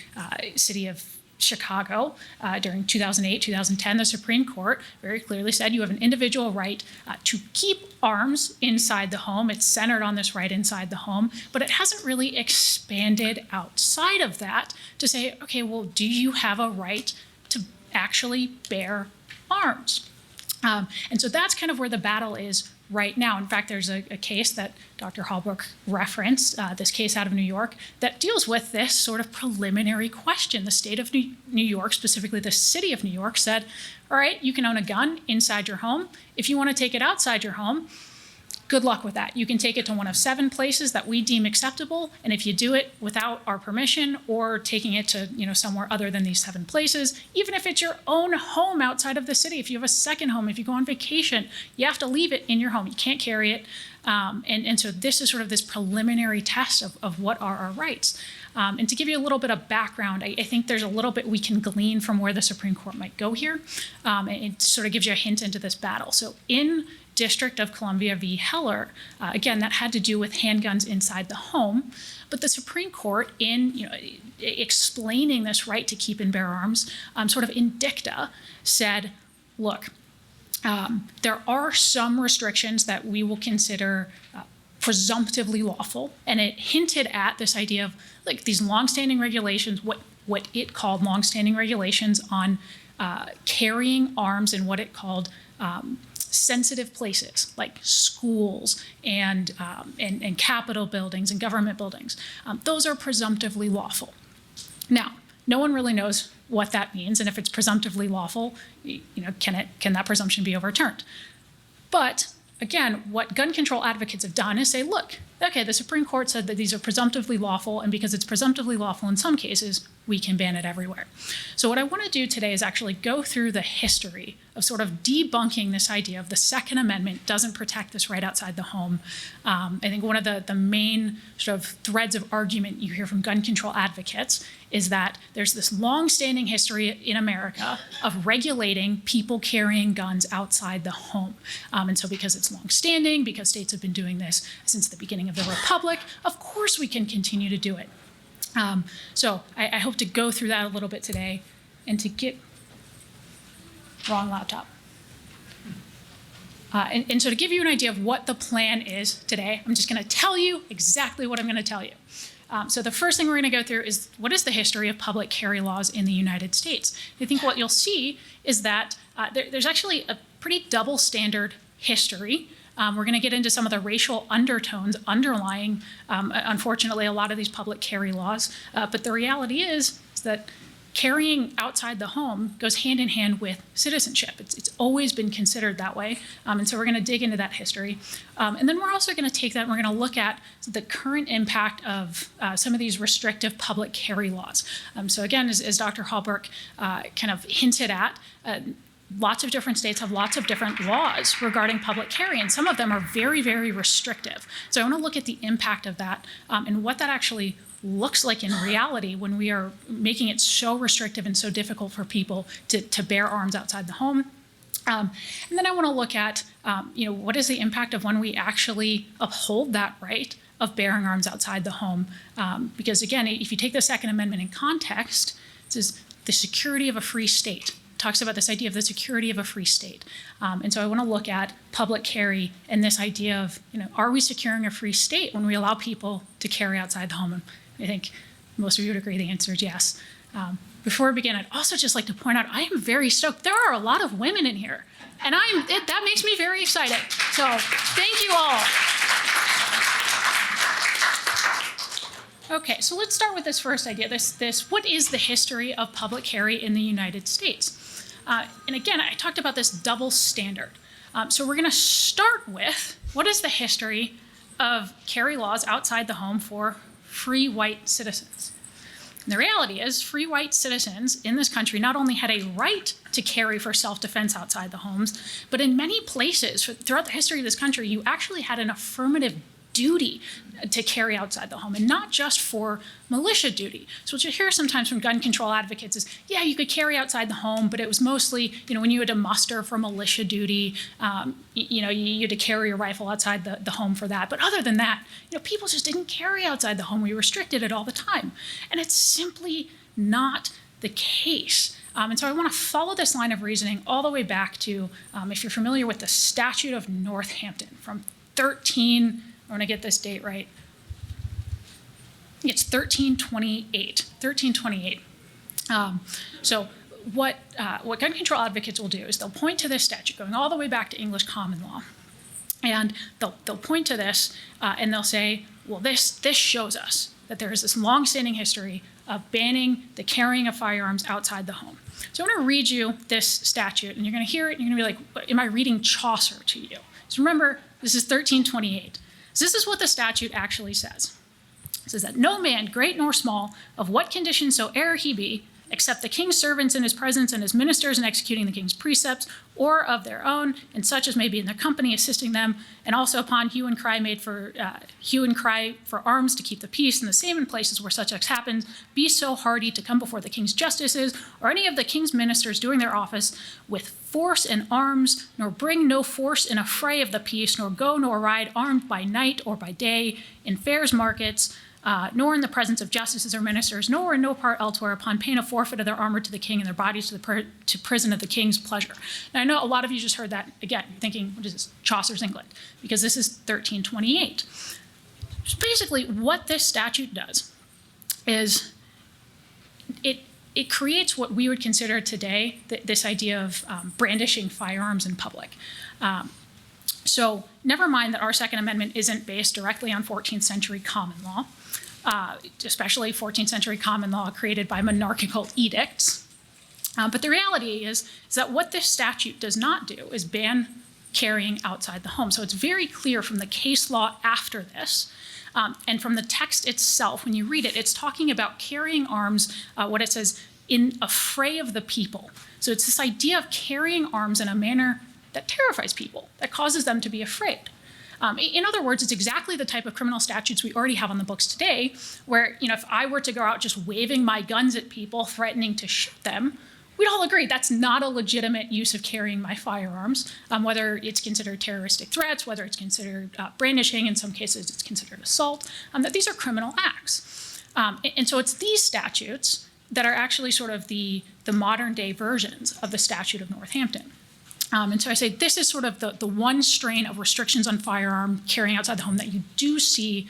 City of Chicago during 2008, 2010, the Supreme Court very clearly said you have an individual right to keep arms inside the home. It's centered on this right inside the home, but it hasn't really expanded outside of that to say, okay, well, do you have a right to actually bear arms? And so that's kind of where the battle is right now. In fact, there's a case that Dr. Halbrook referenced, this case out of New York, that deals with this sort of preliminary question. The state of New York, specifically the city of New York, said, all right, you can own a gun inside your home. If you want to take it outside your home, good luck with that. You can take it to one of 7 places that we deem acceptable, and if you do it without our permission or taking it to somewhere other than these 7 places, even if it's your own home outside of the city, if you have a second home, if you go on vacation, you have to leave it in your home. You can't carry it. And so this is sort of this preliminary test of what are our rights. And to give you a little bit of background, I think there's a little bit we can glean from where the Supreme Court might go here. It sort of gives you a hint into this battle. So in District of Columbia v. Heller, again, that had to do with handguns inside the home. But the Supreme Court, in explaining this right to keep and bear arms, sort of in dicta, said, look, there are some restrictions that we will consider presumptively lawful, and it hinted at this idea of like these longstanding regulations, what it called longstanding regulations on carrying arms in what it called sensitive places like schools and Capitol buildings and government buildings. Those are presumptively lawful. Now, no one really knows what that means, and if it's presumptively lawful, can that presumption be overturned? But again, what gun control advocates have done is say, look, okay, the Supreme Court said that these are presumptively lawful, and because it's presumptively lawful in some cases, we can ban it everywhere. So what I want to do today is actually go through the history of sort of debunking this idea of the Second Amendment doesn't protect this right outside the home. I think one of the main sort of threads of argument you hear from gun control advocates is that there's this long-standing history in America of regulating people carrying guns outside the home. And so because it's long-standing, because states have been doing this since the beginning of the Republic, of course we can continue to do it. So I hope to go through that a little bit today and to get wrong laptop. And so to give you an idea of what the plan is today, I'm just going to tell you exactly what I'm going to tell you. So the first thing we're going to go through is what is the history of public carry laws in the United States. I think what you'll see is that there's actually a pretty double standard history. We're going to get into some of the racial undertones underlying, unfortunately, a lot of these public carry laws. But the reality is that carrying outside the home goes hand in hand with citizenship. It's always been considered that way. And so we're going to dig into that history. And then we're also going to take that and we're going to look at the current impact of some of these restrictive public carry laws. So again, as Dr. Halbrook kind of hinted at, lots of different states have lots of different laws regarding public carry, and some of them are very, very restrictive. So I want to look at the impact of that and what that actually looks like in reality when we are making it so restrictive and so difficult for people to bear arms outside the home. And then I want to look at, what is the impact of when we actually uphold that right of bearing arms outside the home? Because again, if you take the Second Amendment in context, this is the security of a free state. Talks about this idea of the security of a free state. And so I want to look at public carry and this idea of, are we securing a free state when we allow people to carry outside the home? And I think most of you would agree the answer is yes. Before we begin, I'd also just like to point out, I am very stoked. There are a lot of women in here, and that makes me very excited. So thank you all. Okay, so let's start with this first idea, what is the history of public carry in the United States? And again, I talked about this double standard. So we're going to start with what is the history of carry laws outside the home for free white citizens. And the reality is free white citizens in this country not only had a right to carry for self-defense outside the homes, but in many places throughout the history of this country, you actually had an affirmative duty to carry outside the home, and not just for militia duty. So what you hear sometimes from gun control advocates is, yeah, you could carry outside the home, but it was mostly, when you had to muster for militia duty, you had to carry a rifle outside the home for that. But other than that, people just didn't carry outside the home. We restricted it all the time. And it's simply not the case. And so I want to follow this line of reasoning all the way back to, if you're familiar with the Statute of Northampton from I want to get this date right. It's 1328. So what gun control advocates will do is they'll point to this statute going all the way back to English common law. And they'll point to this and they'll say, well, this shows us that there is this long-standing history of banning the carrying of firearms outside the home. So I'm going to read you this statute, and you're going to hear it, and you're going to be like, am I reading Chaucer to you? So remember, this is 1328. So this is what the statute actually says. It says that no man, great nor small, of what condition soe'er he be, except the king's servants in his presence and his ministers in executing the king's precepts, or of their own, and such as may be in their company assisting them, and also upon hue and cry for arms to keep the peace, and the same in places where such acts happen, be so hardy to come before the king's justices, or any of the king's ministers doing their office, with force and arms, nor bring no force in a fray of the peace, nor go nor ride armed by night or by day, in fairs, markets, nor in the presence of justices or ministers, nor in no part elsewhere, upon pain of forfeit of their armor to the king and their bodies to prison of the king's pleasure. Now, I know a lot of you just heard that, again, thinking, what is this, Chaucer's England? Because this is 1328. So basically, what this statute does is it creates what we would consider today this idea of brandishing firearms in public. So never mind that our Second Amendment isn't based directly on 14th century common law, especially 14th century common law created by monarchical edicts. But the reality is that what this statute does not do is ban carrying outside the home. So it's very clear from the case law after this, and from the text itself, when you read it, it's talking about carrying arms, what it says, in a fray of the people. So it's this idea of carrying arms in a manner that terrifies people, that causes them to be afraid. In other words, it's exactly the type of criminal statutes we already have on the books today, where if I were to go out just waving my guns at people, threatening to shoot them, we'd all agree that's not a legitimate use of carrying my firearms, whether it's considered terroristic threats, whether it's considered brandishing, in some cases it's considered assault, that these are criminal acts. And so it's these statutes that are actually sort of the modern day versions of the Statute of Northampton. And so I say this is sort of the one strain of restrictions on firearm carrying outside the home that you do see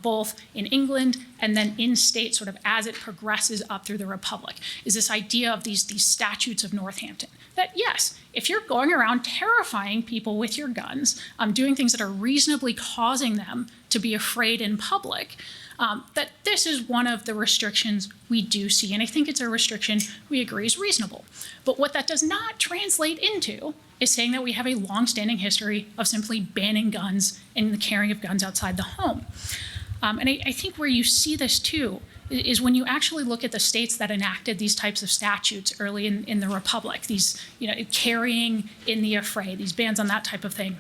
both in England and then in states sort of as it progresses up through the Republic, is this idea of these statutes of Northampton. That yes, if you're going around terrifying people with your guns, doing things that are reasonably causing them to be afraid in public, that this is one of the restrictions we do see. And I think it's a restriction we agree is reasonable. But what that does not translate into is saying that we have a long-standing history of simply banning guns and the carrying of guns outside the home. And I think where you see this too is when you actually look at the states that enacted these types of statutes early in the Republic, these carrying in the affray, these bans on that type of thing.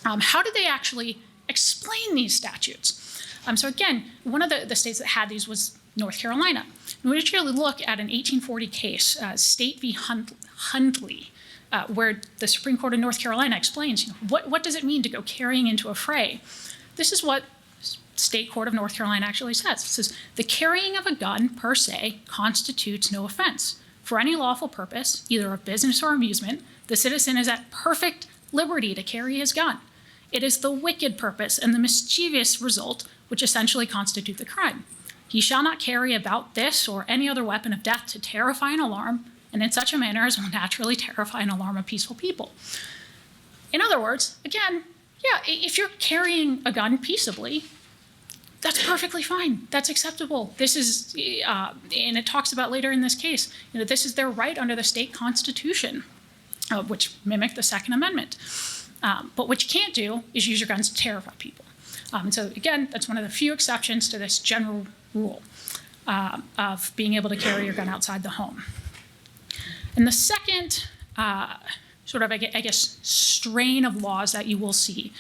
How did they actually explain these statutes? So again, one of the states that had these was North Carolina. And we actually look at an 1840 case, State v. Hundley, where the Supreme Court of North Carolina explains, what does it mean to go carrying into a fray? This is what State Court of North Carolina actually says. It says, the carrying of a gun per se constitutes no offense. For any lawful purpose, either of business or amusement, the citizen is at perfect liberty to carry his gun. It is the wicked purpose and the mischievous result which essentially constitute the crime. He shall not carry about this or any other weapon of death to terrify and alarm, and in such a manner as will naturally terrify and alarm a peaceful people. In other words, again, yeah, if you're carrying a gun peaceably, that's perfectly fine. That's acceptable. This is, and it talks about later in this case, this is their right under the state constitution, which mimic the Second Amendment. But what you can't do is use your guns to terrify people. And so again, that's one of the few exceptions to this general rule of being able to carry your gun outside the home. And the second sort of, I guess, strain of laws that you will see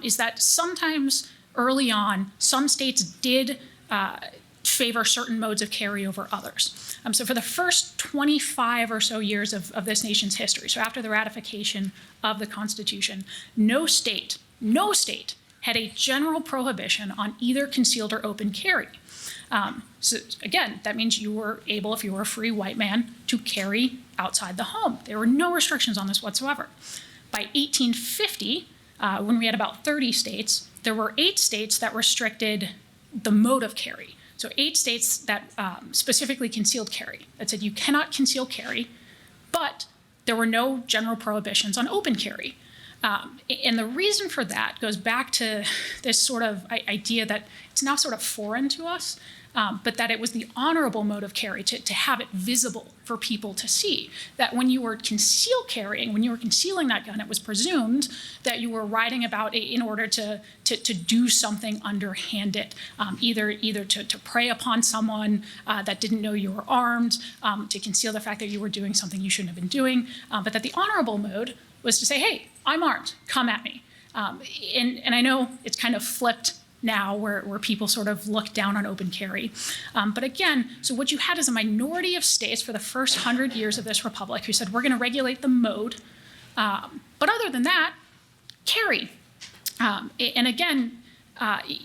is that sometimes early on, some states did favor certain modes of carry over others. So for the first 25 or so years of this nation's history, so after the ratification of the Constitution, no state had a general prohibition on either concealed or open carry. So again, that means you were able, if you were a free white man, to carry outside the home. There were no restrictions on this whatsoever. By 1850, when we had about 30 states, there were 8 states that restricted the mode of carry. So 8 states that specifically concealed carry, that said you cannot conceal carry, but there were no general prohibitions on open carry. And the reason for that goes back to this sort of idea that it's now sort of foreign to us, but that it was the honorable mode of carry to have it visible for people to see. That when you were concealed carrying, when you were concealing that gun, it was presumed that you were riding about in order to do something underhanded, either to prey upon someone that didn't know you were armed, to conceal the fact that you were doing something you shouldn't have been doing, but that the honorable mode was to say, hey, I'm armed, come at me. And I know it's kind of flipped now where people sort of look down on open carry. But again, so what you had is a minority of states for the first 100 years of this republic who said, we're gonna regulate the mode. But other than that, carry. And again,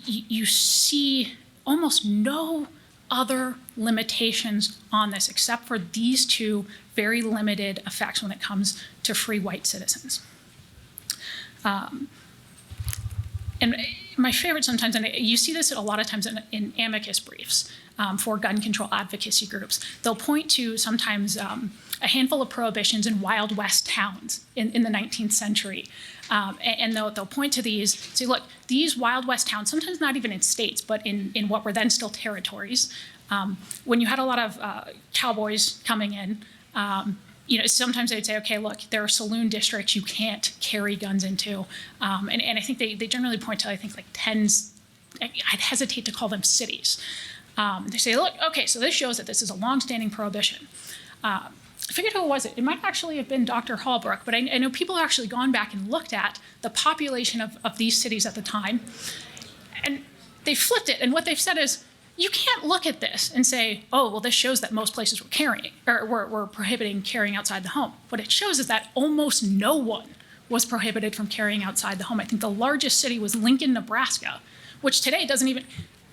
you see almost no other limitations on this except for these 2 very limited effects when it comes to free white citizens. And my favorite sometimes, and you see this a lot of times in amicus briefs for gun control advocacy groups, they'll point to sometimes a handful of prohibitions in Wild West towns in the 19th century. And they'll point to these, say, look, these Wild West towns, sometimes not even in states, but in what were then still territories, when you had a lot of cowboys coming in, sometimes they'd say, okay, look, there are saloon districts you can't carry guns into. And I think they generally point to, I think, like 10, I'd hesitate to call them cities. They say, look, okay, so this shows that this is a longstanding prohibition. I forget who it was. It might actually have been Dr. Halbrook, but I know people have actually gone back and looked at the population of these cities at the time, and they flipped it. And what they've said is, you can't look at this and say, oh, well, this shows that most places were carrying or were prohibiting carrying outside the home. What it shows is that almost no one was prohibited from carrying outside the home. I think the largest city was Lincoln, Nebraska, which today doesn't even,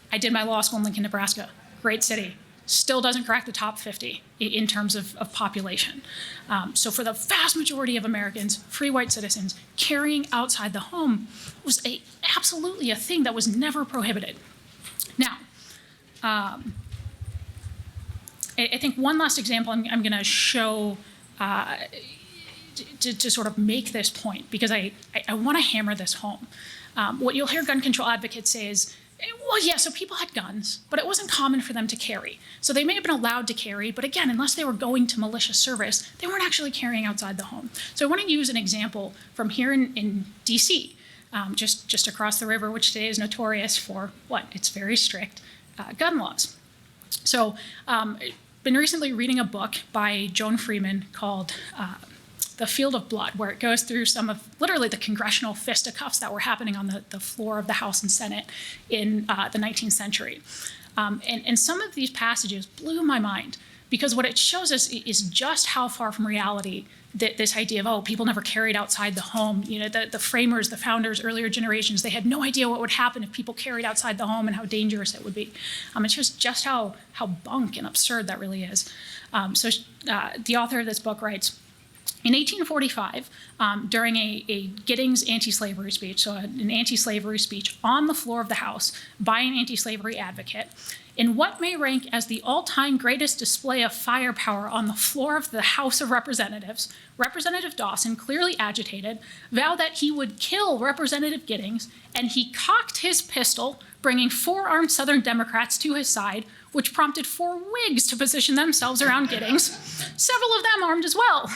I did my law school in Lincoln, Nebraska, great city, still doesn't crack the top 50 in terms of population. So for the vast majority of Americans, free white citizens, carrying outside the home was absolutely a thing that was never prohibited. Now, I think one last example I'm going to show to sort of make this point, because I want to hammer this home. What you'll hear gun control advocates say is, well, yeah, so people had guns, but it wasn't common for them to carry. So they may have been allowed to carry, but again, unless they were going to militia service, they weren't actually carrying outside the home. So I want to use an example from here in DC, just across the river, which today is notorious for what? It's very strict gun laws. So been recently reading a book by Joan Freeman called The Field of Blood, where it goes through some of literally the congressional fisticuffs that were happening on the floor of the House and Senate in the 19th century. And some of these passages blew my mind, because what it shows us is just how far from reality that this idea of, oh, people never carried outside the home. The framers, the founders, earlier generations, they had no idea what would happen if people carried outside the home and how dangerous it would be. It shows just how bunk and absurd that really is. So the author of this book writes, in 1845, during a Giddings anti-slavery speech, so an anti-slavery speech on the floor of the House by an anti-slavery advocate, in what may rank as the all-time greatest display of firepower on the floor of the House of Representatives, Representative Dawson, clearly agitated, vowed that he would kill Representative Giddings, and he cocked his pistol, bringing 4 armed Southern Democrats to his side, which prompted 4 Whigs to position themselves around Giddings, several of them armed as well.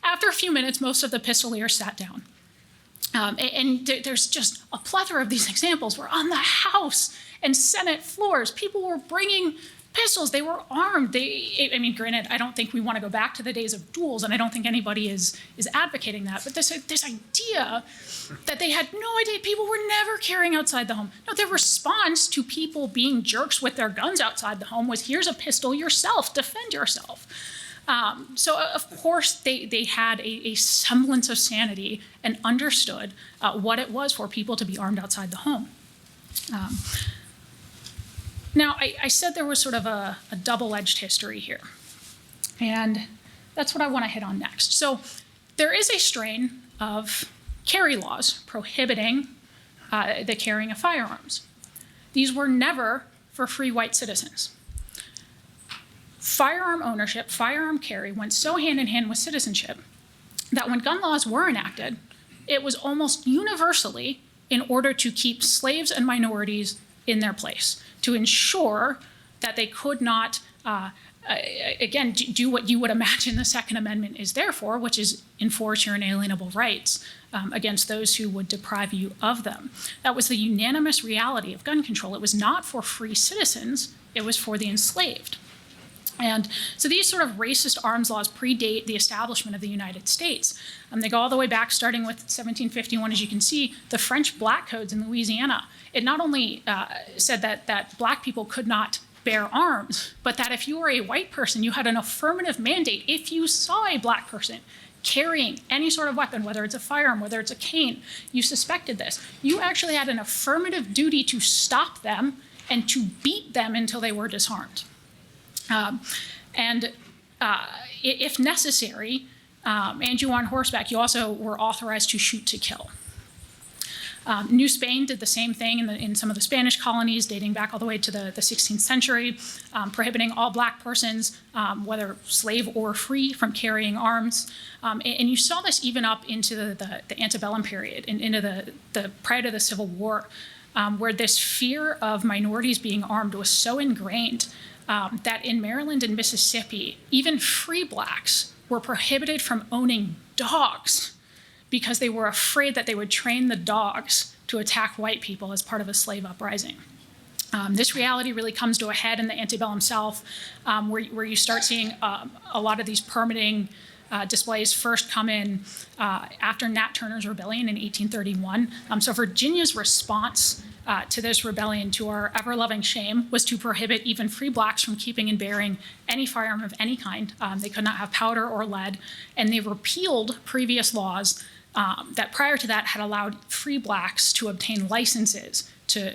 After a few minutes, most of the pistoliers sat down. And there's just a plethora of these examples where on the House and Senate floors, people were bringing pistols, they were armed. I mean, granted, I don't think we want to go back to the days of duels, and I don't think anybody is advocating that, but this idea that they had no idea people were never carrying outside the home. No, their response to people being jerks with their guns outside the home was, here's a pistol yourself, defend yourself. So of course they had a semblance of sanity and understood what it was for people to be armed outside the home. Now, I said there was sort of a double-edged history here, and that's what I want to hit on next. So there is a strain of carry laws prohibiting the carrying of firearms. These were never for free white citizens. Firearm ownership, firearm carry went so hand in hand with citizenship that when gun laws were enacted, it was almost universally in order to keep slaves and minorities in their place, to ensure that they could not, again, do what you would imagine the Second Amendment is there for, which is enforce your inalienable rights against those who would deprive you of them. That was the unanimous reality of gun control. It was not for free citizens, it was for the enslaved. And so these sort of racist arms laws predate the establishment of the United States. They go all the way back, starting with 1751, as you can see, the French Black Codes in Louisiana. It not only said that Black people could not bear arms, but that if you were a white person, you had an affirmative mandate. If you saw a Black person carrying any sort of weapon, whether it's a firearm, whether it's a cane, you suspected this, you actually had an affirmative duty to stop them and to beat them until they were disarmed. If necessary, and you on horseback, you also were authorized to shoot to kill. New Spain did the same thing in some of the Spanish colonies, dating back all the way to the 16th century, prohibiting all Black persons, whether slave or free, from carrying arms. And you saw this even up into the antebellum period and into the prior to the Civil War, where this fear of minorities being armed was so ingrained that in Maryland and Mississippi, even free Blacks were prohibited from owning dogs because they were afraid that they would train the dogs to attack white people as part of a slave uprising. This reality really comes to a head in the antebellum South, where you start seeing a lot of these permitting displays first come in after Nat Turner's rebellion in 1831. So Virginia's response to this rebellion, to our ever-loving shame, was to prohibit even free Blacks from keeping and bearing any firearm of any kind. They could not have powder or lead, and they repealed previous laws that prior to that had allowed free Blacks to obtain licenses so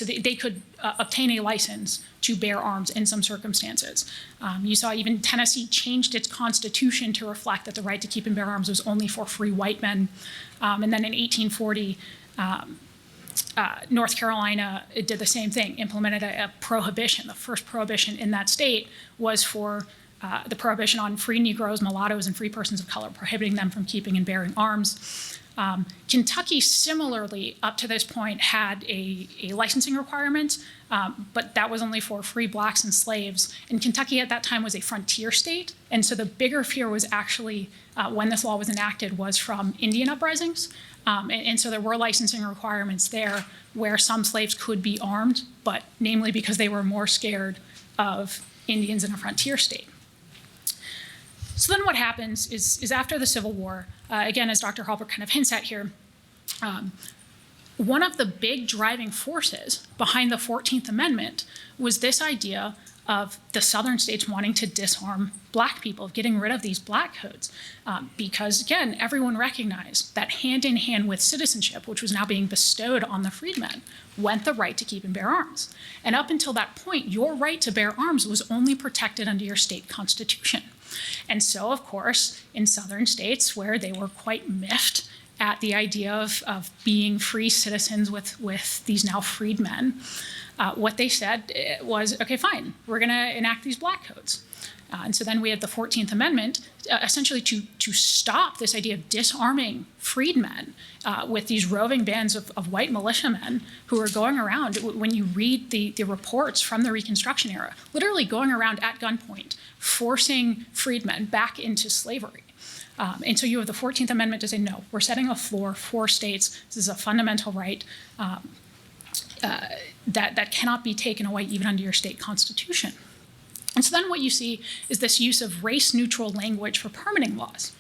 they could obtain a license to bear arms in some circumstances. You saw even Tennessee changed its constitution to reflect that the right to keep and bear arms was only for free white men. And then in 1840, North Carolina did the same thing, implemented a prohibition. The first prohibition in that state was for the prohibition on free Negroes, mulattoes, and free persons of color, prohibiting them from keeping and bearing arms. Kentucky, similarly, up to this point, had a licensing requirement, but that was only for free Blacks and slaves. And Kentucky at that time was a frontier state, and so the bigger fear was actually, when this law was enacted, was from Indian uprisings. And so there were licensing requirements there where some slaves could be armed, but namely because they were more scared of Indians in a frontier state. So then what happens is after the Civil War, again, as Dr. Halbrook kind of hints at here, one of the big driving forces behind the 14th Amendment was this idea of the southern states wanting to disarm Black people, of getting rid of these Black codes. Because, again, everyone recognized that hand in hand with citizenship, which was now being bestowed on the freedmen, went the right to keep and bear arms. And up until that point, your right to bear arms was only protected under your state constitution. And so, of course, in southern states where they were quite miffed at the idea of being free citizens with these now freedmen, what they said was, okay, fine, we're going to enact these Black codes. And so then we had the 14th Amendment, essentially to stop this idea of disarming freedmen with these roving bands of white militiamen who are going around, when you read the reports from the Reconstruction era, literally going around at gunpoint, forcing freedmen back into slavery. And so you have the 14th Amendment to say, no, we're setting a floor for states. This is a fundamental right. that cannot be taken away even under your state constitution. And so then what you see is this use of race-neutral language for permitting laws.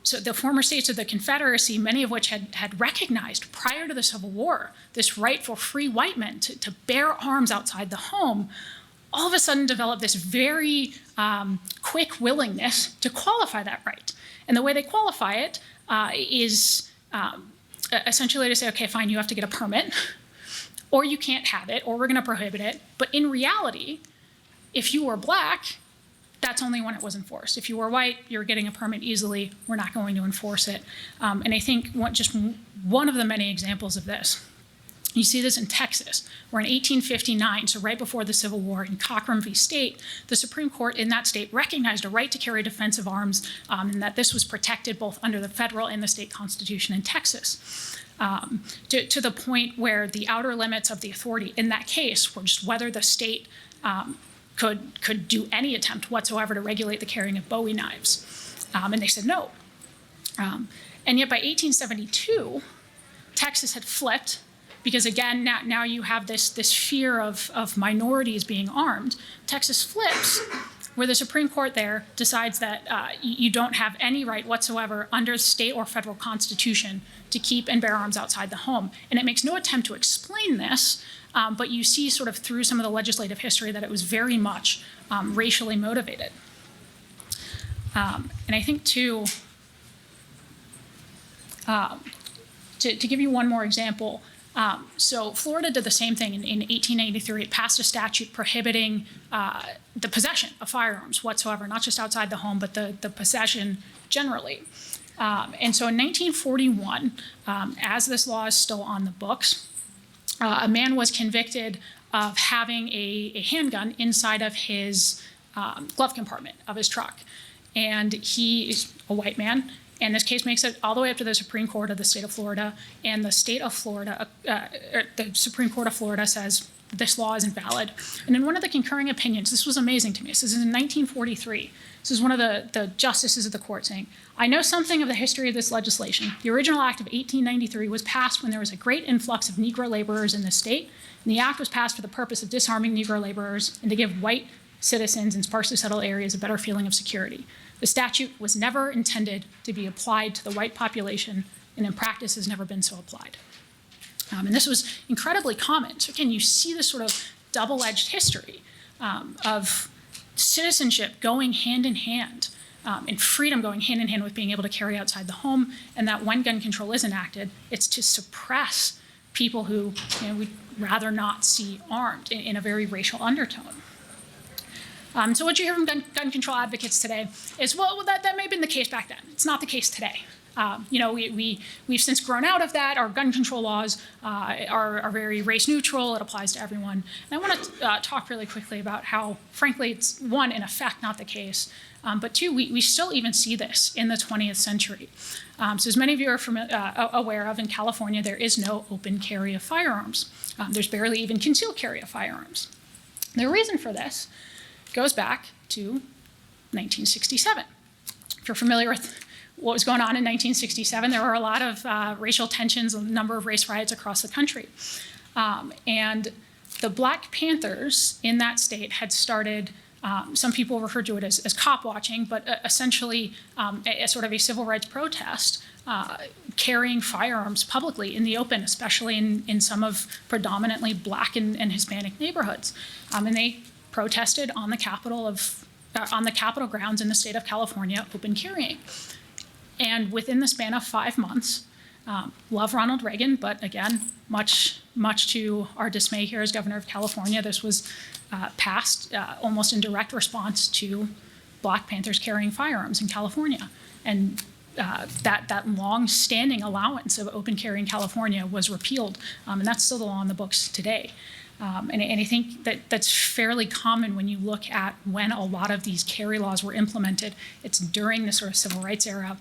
So the former states of the Confederacy, many of which had recognized prior to the Civil War this right for free white men to bear arms outside the home, all of a sudden developed this very quick willingness to qualify that right. And the way they qualify it is essentially to say, okay, fine, you have to get a permit, or you can't have it, or we're going to prohibit it. But in reality, if you were black, that's only when it was enforced. If you were white, you're getting a permit easily. We're not going to enforce it. And I think just one of the many examples of this, you see this in Texas, where in 1859, so right before the Civil War, in Cochran v. State, the Supreme Court in that state recognized a right to carry defensive arms, and that this was protected both under the federal and the state constitution in Texas. To the point where the outer limits of the authority in that case were just whether the state could do any attempt whatsoever to regulate the carrying of Bowie knives. And they said no. And yet by 1872, Texas had flipped, because again, now you have this fear of minorities being armed. Texas flips, where the Supreme Court there decides that you don't have any right whatsoever under the state or federal constitution to keep and bear arms outside the home. And it makes no attempt to explain this, but you see sort of through some of the legislative history that it was very much racially motivated. And I think to give you one more example, so Florida did the same thing in 1883. It passed a statute prohibiting the possession of firearms whatsoever, not just outside the home, but the possession generally. And so in 1941, as this law is still on the books, a man was convicted of having a handgun inside of his glove compartment of his truck. And he is a white man. And this case makes it all the way up to the Supreme Court of the state of Florida. And the state of Florida, the Supreme Court of Florida says this law is invalid. And in one of the concurring opinions, this was amazing to me. This is in 1943. This is one of the justices of the court saying, I know something of the history of this legislation. The original act of 1893 was passed when there was a great influx of Negro laborers in the state. And the act was passed for the purpose of disarming Negro laborers and to give white citizens in sparsely settled areas a better feeling of security. The statute was never intended to be applied to the white population, and in practice has never been so applied. And this was incredibly common. So again, you see this sort of double-edged history of citizenship going hand in hand, and freedom going hand in hand with being able to carry outside the home, and that when gun control is enacted, it's to suppress people who we'd rather not see armed in a very racial undertone. So what you hear from gun control advocates today is, well, that may have been the case back then. It's not the case today. We've since grown out of that. Our gun control laws are very race neutral. It applies to everyone. And I want to talk really quickly about how, frankly, it's one, in effect, not the case. But two, we still even see this in the 20th century. So as many of you are aware of, in California, there is no open carry of firearms. There's barely even concealed carry of firearms. The reason for this goes back to 1967. If you're familiar with what was going on in 1967, there were a lot of racial tensions, a number of race riots across the country. And the Black Panthers in that state had started, some people refer to it as cop watching, but essentially a sort of a civil rights protest, carrying firearms publicly in the open, especially in some of predominantly Black and Hispanic neighborhoods. And they protested on the Capitol grounds in the state of California, open carrying. And within the span of 5 months, love Ronald Reagan, but again, much to our dismay here as governor of California, this was passed almost in direct response to Black Panthers carrying firearms in California. And that long-standing allowance of open carry in California was repealed, and that's still the law in the books today. And I think that's fairly common when you look at when a lot of these carry laws were implemented. It's during the sort of civil rights era.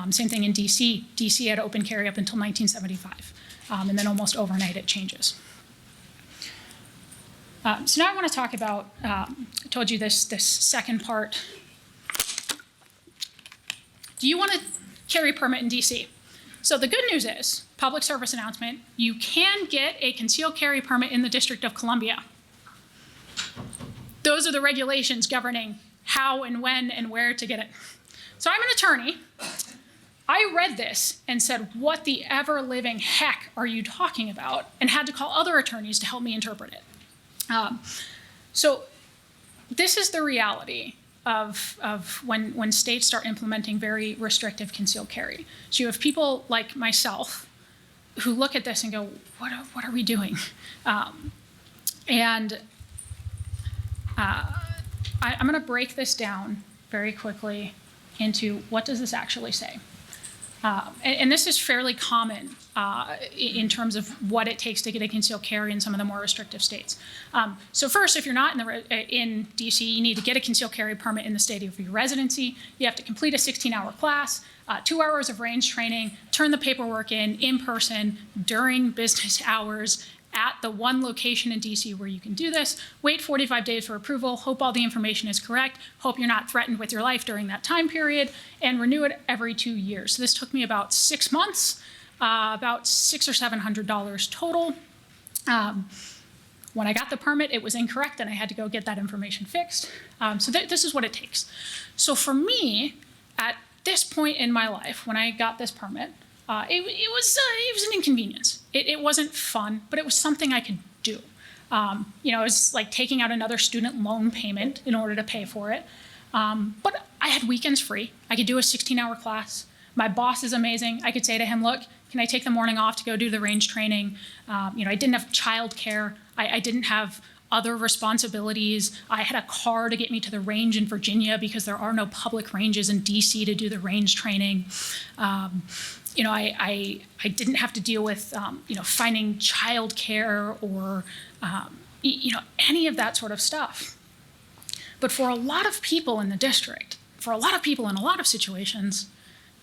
Same thing in DC. DC had open carry up until 1975, and then almost overnight it changes. So now I want to talk about, I told you this second part. Do you want to carry a permit in DC? So the good news is, public service announcement, you can get a concealed carry permit in the District of Columbia. Those are the regulations governing how and when and where to get it. So I'm an attorney. I read this and said, what the ever-living heck are you talking about? And had to call other attorneys to help me interpret it. So this is the reality of when states start implementing very restrictive concealed carry. So you have people like myself who look at this and go, what are we doing? I'm going to break this down very quickly into what does this actually say. And this is fairly common in terms of what it takes to get a concealed carry in some of the more restrictive states. So first, if you're not in DC, you need to get a concealed carry permit in the state of your residency. You have to complete a 16-hour class, 2 hours of range training, turn the paperwork in person during business hours at the one location in DC where you can do this, wait 45 days for approval, hope all the information is correct, hope you're not threatened with your life during that time period, and renew it every 2 years. So this took me about 6 months, about $600 or $700 total. When I got the permit, it was incorrect, and I had to go get that information fixed. So this is what it takes. So for me, at this point in my life, when I got this permit, it was an inconvenience. It wasn't fun, but it was something I could do. It was like taking out another student loan payment in order to pay for it. But I had weekends free. I could do a 16-hour class. My boss is amazing. I could say to him, look, can I take the morning off to go do the range training? I didn't have childcare. I didn't have other responsibilities. I had a car to get me to the range in Virginia because there are no public ranges in DC to do the range training. I didn't have to deal with, finding childcare or, any of that sort of stuff. But for a lot of people in the district, for a lot of people in a lot of situations,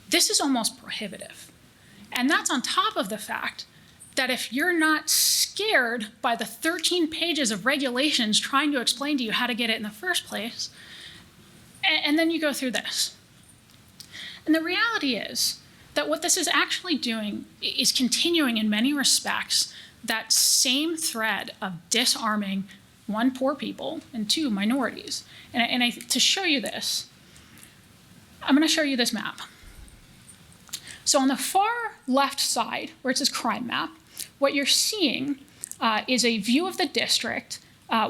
this is almost prohibitive. And that's on top of the fact that if you're not scared by the 13 pages of regulations trying to explain to you how to get it in the first place, and then you go through this. And the reality is that what this is actually doing is continuing in many respects that same thread of disarming, one, poor people, and two, minorities. To show you this, I'm going to show you this map. So on the far left side, where it says crime map, what you're seeing is a view of the district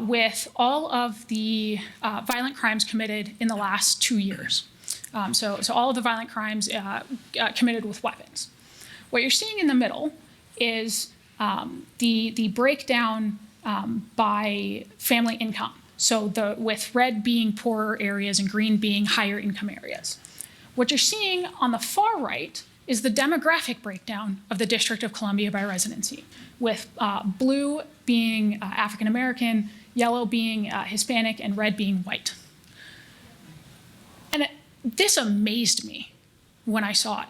with all of the violent crimes committed in the last 2 years. So all of the violent crimes committed with weapons. What you're seeing in the middle is the breakdown by family income. So with red being poorer areas and green being higher income areas. What you're seeing on the far right is the demographic breakdown of the District of Columbia by residency, with blue being African American, yellow being Hispanic, and red being white. And this amazed me when I saw it,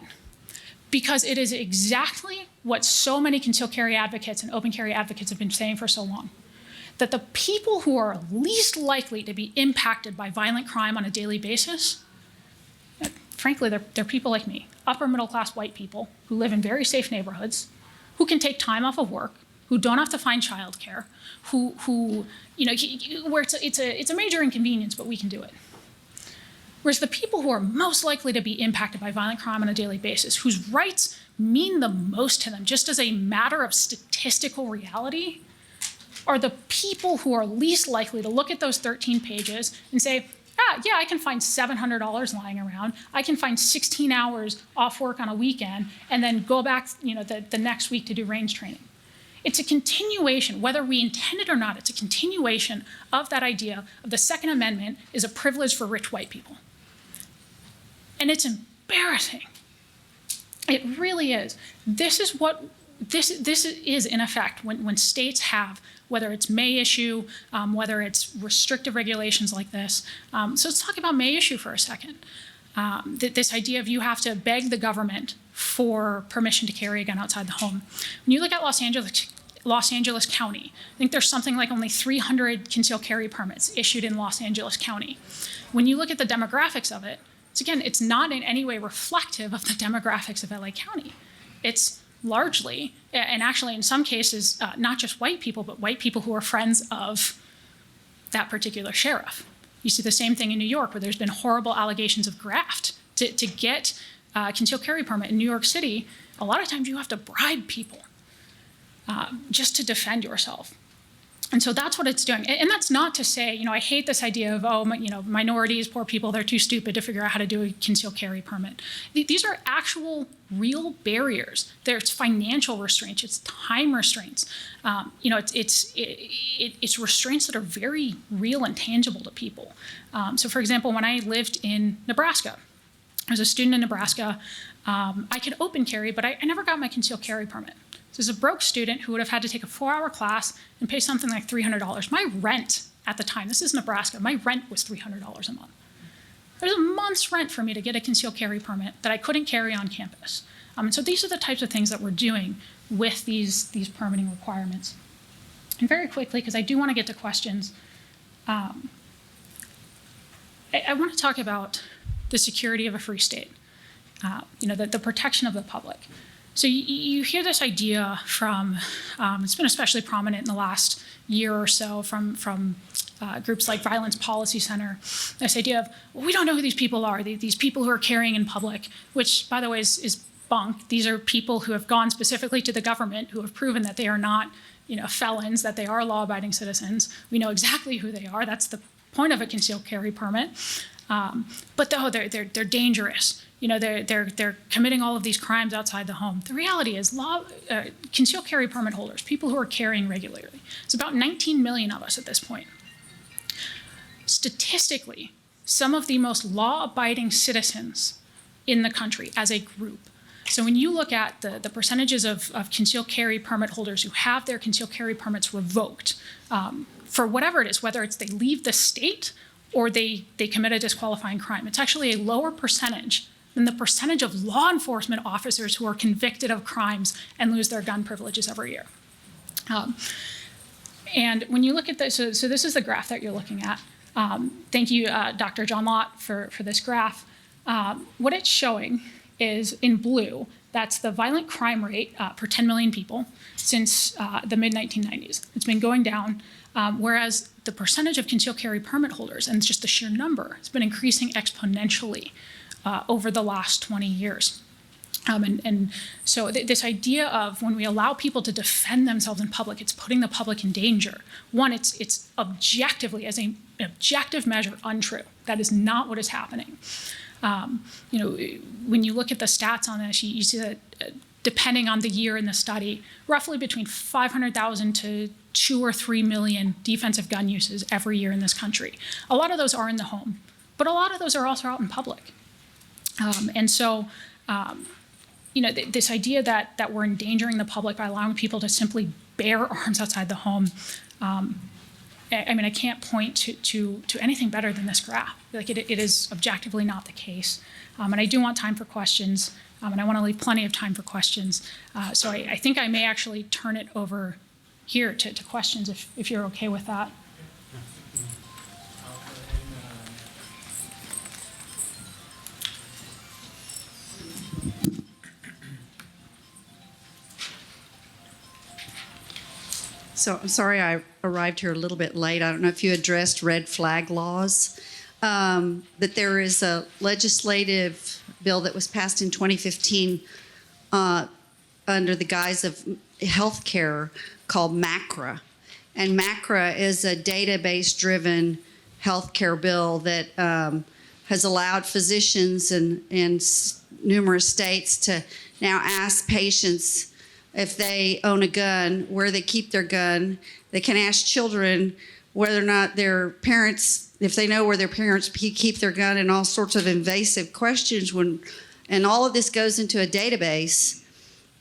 because it is exactly what so many concealed carry advocates and open carry advocates have been saying for so long, that the people who are least likely to be impacted by violent crime on a daily basis, frankly, they're people like me, upper middle class white people who live in very safe neighborhoods, who can take time off of work, who don't have to find childcare, where it's a major inconvenience, but we can do it. Whereas the people who are most likely to be impacted by violent crime on a daily basis, whose rights mean the most to them, just as a matter of statistical reality, are the people who are least likely to look at those 13 pages and say, yeah, I can find $700 lying around. I can find 16 hours off work on a weekend and then go back the next week to do range training. It's a continuation, whether we intend it or not, it's a continuation of that idea of the Second Amendment is a privilege for rich white people. And it's embarrassing. It really is. This is what this is in effect when states have, whether it's May issue, whether it's restrictive regulations like this. So let's talk about May issue for a second. This idea of you have to beg the government for permission to carry a gun outside the home. When you look at Los Angeles County, I think there's something like only 300 concealed carry permits issued in Los Angeles County. When you look at the demographics of it, it's not in any way reflective of the demographics of LA County. it's largely, and actually in some cases, not just white people, but white people who are friends of that particular sheriff. You see the same thing in New York, where there's been horrible allegations of graft. To get a concealed carry permit in New York City, a lot of times you have to bribe people just to defend yourself. And so that's what it's doing. And that's not to say, I hate this idea of, minorities, poor people, they're too stupid to figure out how to do a concealed carry permit. These are actual real barriers. There's financial restraints, it's time restraints. It's restraints that are very real and tangible to people. So for example, when I lived in Nebraska, I was a student in Nebraska, I could open carry, but I never got my concealed carry permit. So as a broke student who would have had to take a 4-hour class and pay something like $300, my rent at the time, this is Nebraska, my rent was $300 a month. There's a month's rent for me to get a concealed carry permit that I couldn't carry on campus. And so these are the types of things that we're doing with these permitting requirements. And very quickly, because I do want to get to questions, I want to talk about the security of a free state, the protection of the public. So you hear this idea from, it's been especially prominent in the last year or so from groups like Violence Policy Center, this idea of, well, we don't know who these people are, these people who are carrying in public, which, by the way, is bunk. These are people who have gone specifically to the government, who have proven that they are not felons, that they are law-abiding citizens. We know exactly who they are. That's the point of a concealed carry permit. But though they're dangerous. They're committing all of these crimes outside the home. The reality is concealed carry permit holders, people who are carrying regularly, it's about 19 million of us at this point. Statistically, some of the most law-abiding citizens in the country as a group. So when you look at the percentages of concealed carry permit holders who have their concealed carry permits revoked for whatever it is, whether it's they leave the state or they commit a disqualifying crime, it's actually a lower percentage than the percentage of law enforcement officers who are convicted of crimes and lose their gun privileges every year. And when you look at this, so this is the graph that you're looking at. Thank you, Dr. John Lott, for this graph. What it's showing is in blue, that's the violent crime rate per 10 million people since the mid-1990s. It's been going down, whereas the percentage of concealed carry permit holders, and just the sheer number, has been increasing exponentially over the last 20 years. And so this idea of when we allow people to defend themselves in public, it's putting the public in danger. One, it's objectively, as an objective measure, untrue. That is not what is happening. When you look at the stats on this, you see that depending on the year in the study, roughly between 500,000 to 2 or 3 million defensive gun uses every year in this country. A lot of those are in the home, but a lot of those are also out in public. This idea that we're endangering the public by allowing people to simply bear arms outside the home, I can't point to anything better than this graph. Like it is objectively not the case. And I do want time for questions, and I want to leave plenty of time for questions. So I think I may actually turn it over here to questions if you're okay with that. So I'm sorry I arrived here a little bit late. I don't know if you addressed red flag laws, that there is a legislative bill that was passed in 2015 under the guise of health care called Macra. And Macra is a database-driven health care bill that has allowed physicians in numerous states to now ask patients if they own a gun, where they keep their gun. They can ask children whether or not their parents, if they know where their parents keep their gun, and all sorts of invasive questions. And all of this goes into a database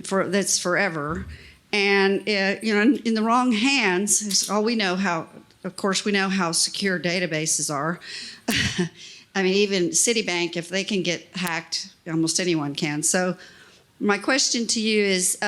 that's forever. And in the wrong hands, we know how secure databases are. Even Citibank, if they can get hacked, almost anyone can. So my question to you is,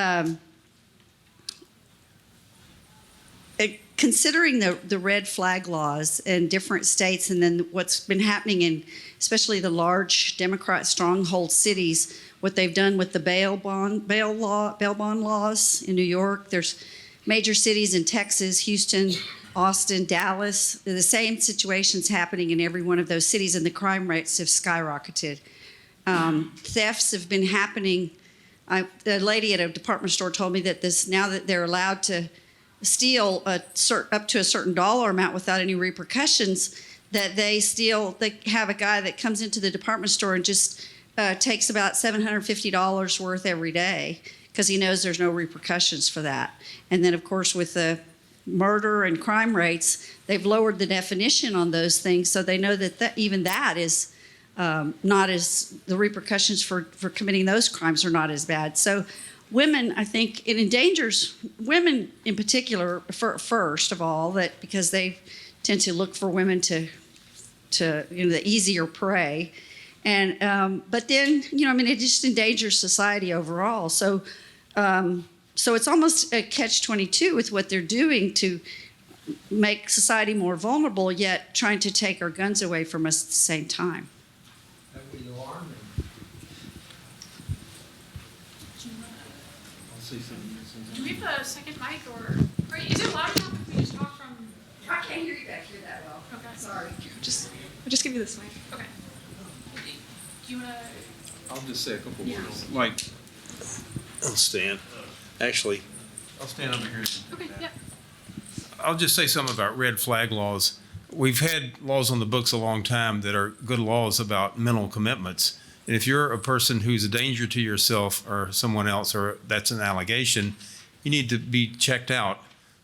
considering the red flag laws in different states, and then what's been happening in especially the large Democrat stronghold cities, what they've done with the bail bond laws in New York. There's major cities in Texas, Houston, Austin, Dallas. The same situations happening in every one of those cities, and the crime rates have skyrocketed. Thefts have been happening. The lady at a department store told me that now that they're allowed to steal up to a certain dollar amount without any repercussions, that they have a guy that comes into the department store and just takes about $750 worth every day because he knows there's no repercussions for that. And then, of course, with the murder and crime rates, they've lowered the definition on those things, so they know that even that is not as, the repercussions for committing those crimes are not as bad. So women, I think it endangers women in particular, first of all, that because they tend to look for women to the easier prey. And but then, it just endangers society overall. So it's almost a catch-22 with what they're doing to make society more vulnerable, yet trying to take our guns away from us at the same time. That would alarm me. I'll see something. Do we have a second mic, or is it loud enough if we just talk from? I can't hear you back here that well. Okay. Sorry. I'll just give you this mic. Okay. Do you want to? I'll just say a couple Yeah. words. Like, I'll stand. Actually, I'll stand over here. Okay. Yeah. I'll just say something about red flag laws. We've had laws on the books a long time that are good laws about mental commitments. And if you're a person who's a danger to yourself or someone else, or that's an allegation, you need to be checked out.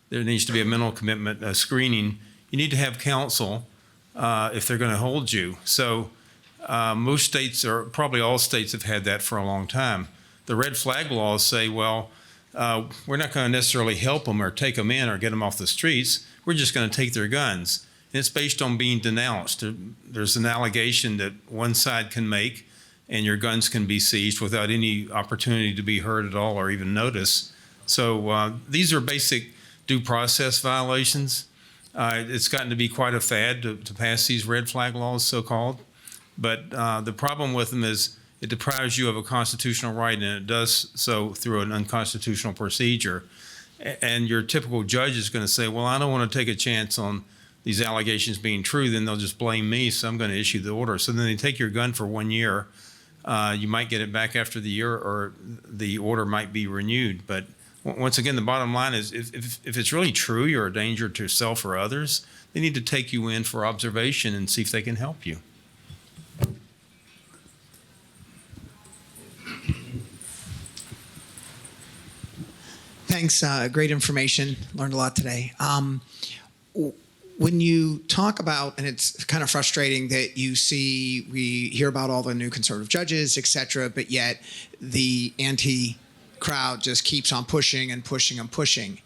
There needs to be a mental commitment, a screening. You need to have counsel if they're going to hold you. So most states, or probably all states, have had that for a long time. The red flag laws say, well, we're not going to necessarily help them or take them in or get them off the streets. We're just going to take their guns. And it's based on being denounced. There's an allegation that one side can make, and your guns can be seized without any opportunity to be heard at all or even noticed. So these are basic due process violations. It's gotten to be quite a fad to pass these red flag laws, so-called. But the problem with them is it deprives you of a constitutional right, and it does so through an unconstitutional procedure. And your typical judge is going to say, well, I don't want to take a chance on these allegations being true, then they'll just blame me, so I'm going to issue the order. So then they take your gun for 1 year. You might get it back after the year, or the order might be renewed. But once again, the bottom line is if it's really true you're a danger to self or others, they need to take you in for observation and see if they can help you. Thanks. Great information. Learned a lot today. When you talk about, and it's kind of frustrating that we hear about all the new conservative judges, et cetera, but yet the anti-crowd just keeps on pushing and pushing and pushing.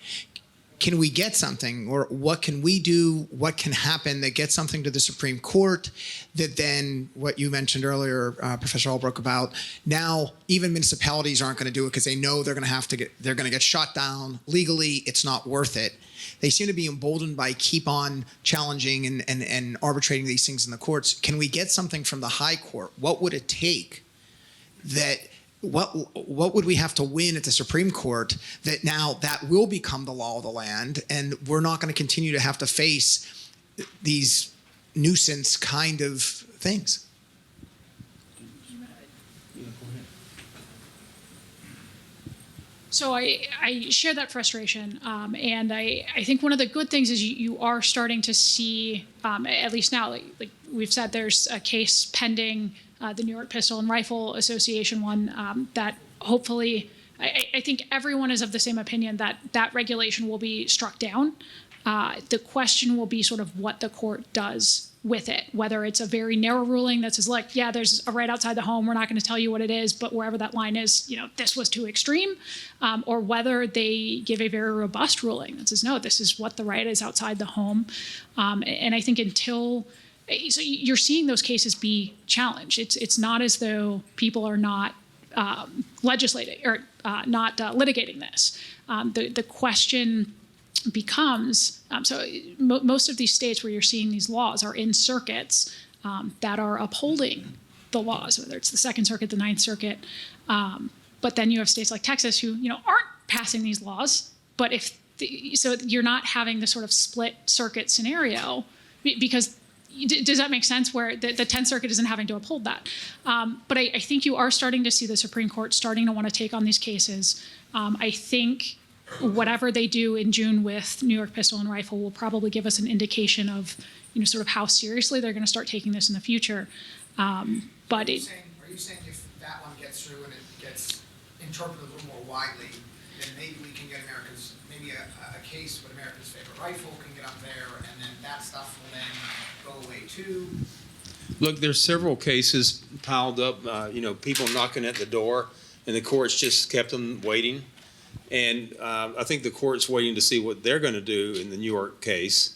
Can we get something, or what can we do? What can happen that gets something to the Supreme Court that then, what you mentioned earlier, Professor Halbrook, about now even municipalities aren't going to do it because they know they're going to get shot down legally. It's not worth it. They seem to be emboldened by keep on challenging and arbitrating these things in the courts. Can we get something from the high court? What would it take what would we have to win at the Supreme Court that now that will become the law of the land, and we're not going to continue to have to face these nuisance kind of things? So I share that frustration, and I think one of the good things is you are starting to see, at least now, like we've said, there's a case pending, the New York Pistol and Rifle Association one, that hopefully, I think everyone is of the same opinion that that regulation will be struck down. The question will be sort of what the court does with it, whether it's a very narrow ruling that says, like, yeah, there's a right outside the home, we're not going to tell you what it is, but wherever that line is, this was too extreme, or whether they give a very robust ruling that says, no, this is what the right is outside the home. And I think so you're seeing those cases be challenged. It's not as though people are not legislating or not litigating this. The question becomes, most of these states where you're seeing these laws are in circuits that are upholding the laws, whether it's the Second Circuit, the Ninth Circuit. But then you have states like Texas who, aren't passing these laws. But so you're not having the sort of split circuit scenario, because does that make sense, where the 10th Circuit isn't having to uphold that? But I think you are starting to see the Supreme Court starting to want to take on these cases. I think whatever they do in June with New York Pistol and Rifle will probably give us an indication of, sort of how seriously they're going to start taking this in the future. But are you saying if that one gets through and it gets interpreted a little more widely, then maybe we can get maybe a case with America's favorite rifle can get up there, and then that stuff will then go away too? Look, there's several cases piled up, people knocking at the door, and the court's just kept them waiting. And I think the court's waiting to see what they're going to do in the New York case,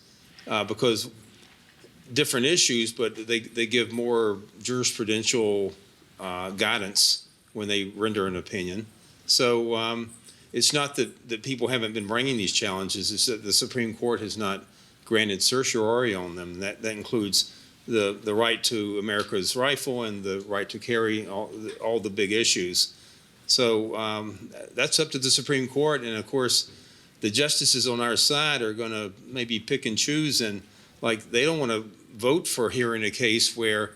because different issues, but they give more jurisprudential guidance when they render an opinion. So it's not that people haven't been bringing these challenges, it's that the Supreme Court has not granted certiorari on them. That includes the right to America's rifle and the right to carry, all the big issues. So that's up to the Supreme Court, and of course the justices on our side are going to maybe pick and choose, and they don't want to vote for hearing a case where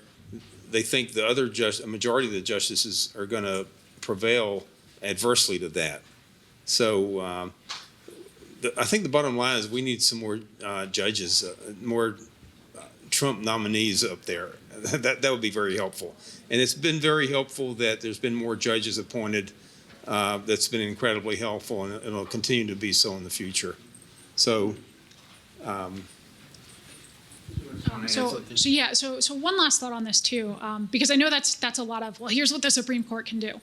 they think a majority of the justices are going to prevail adversely to that. So I think the bottom line is we need some more judges, more Trump nominees up there. That would be very helpful. And it's been very helpful that there's been more judges appointed. That's been incredibly helpful, and it'll continue to be so in the future. So. So one last thought on this too, because I know that's a lot of, well, here's what the Supreme Court can do.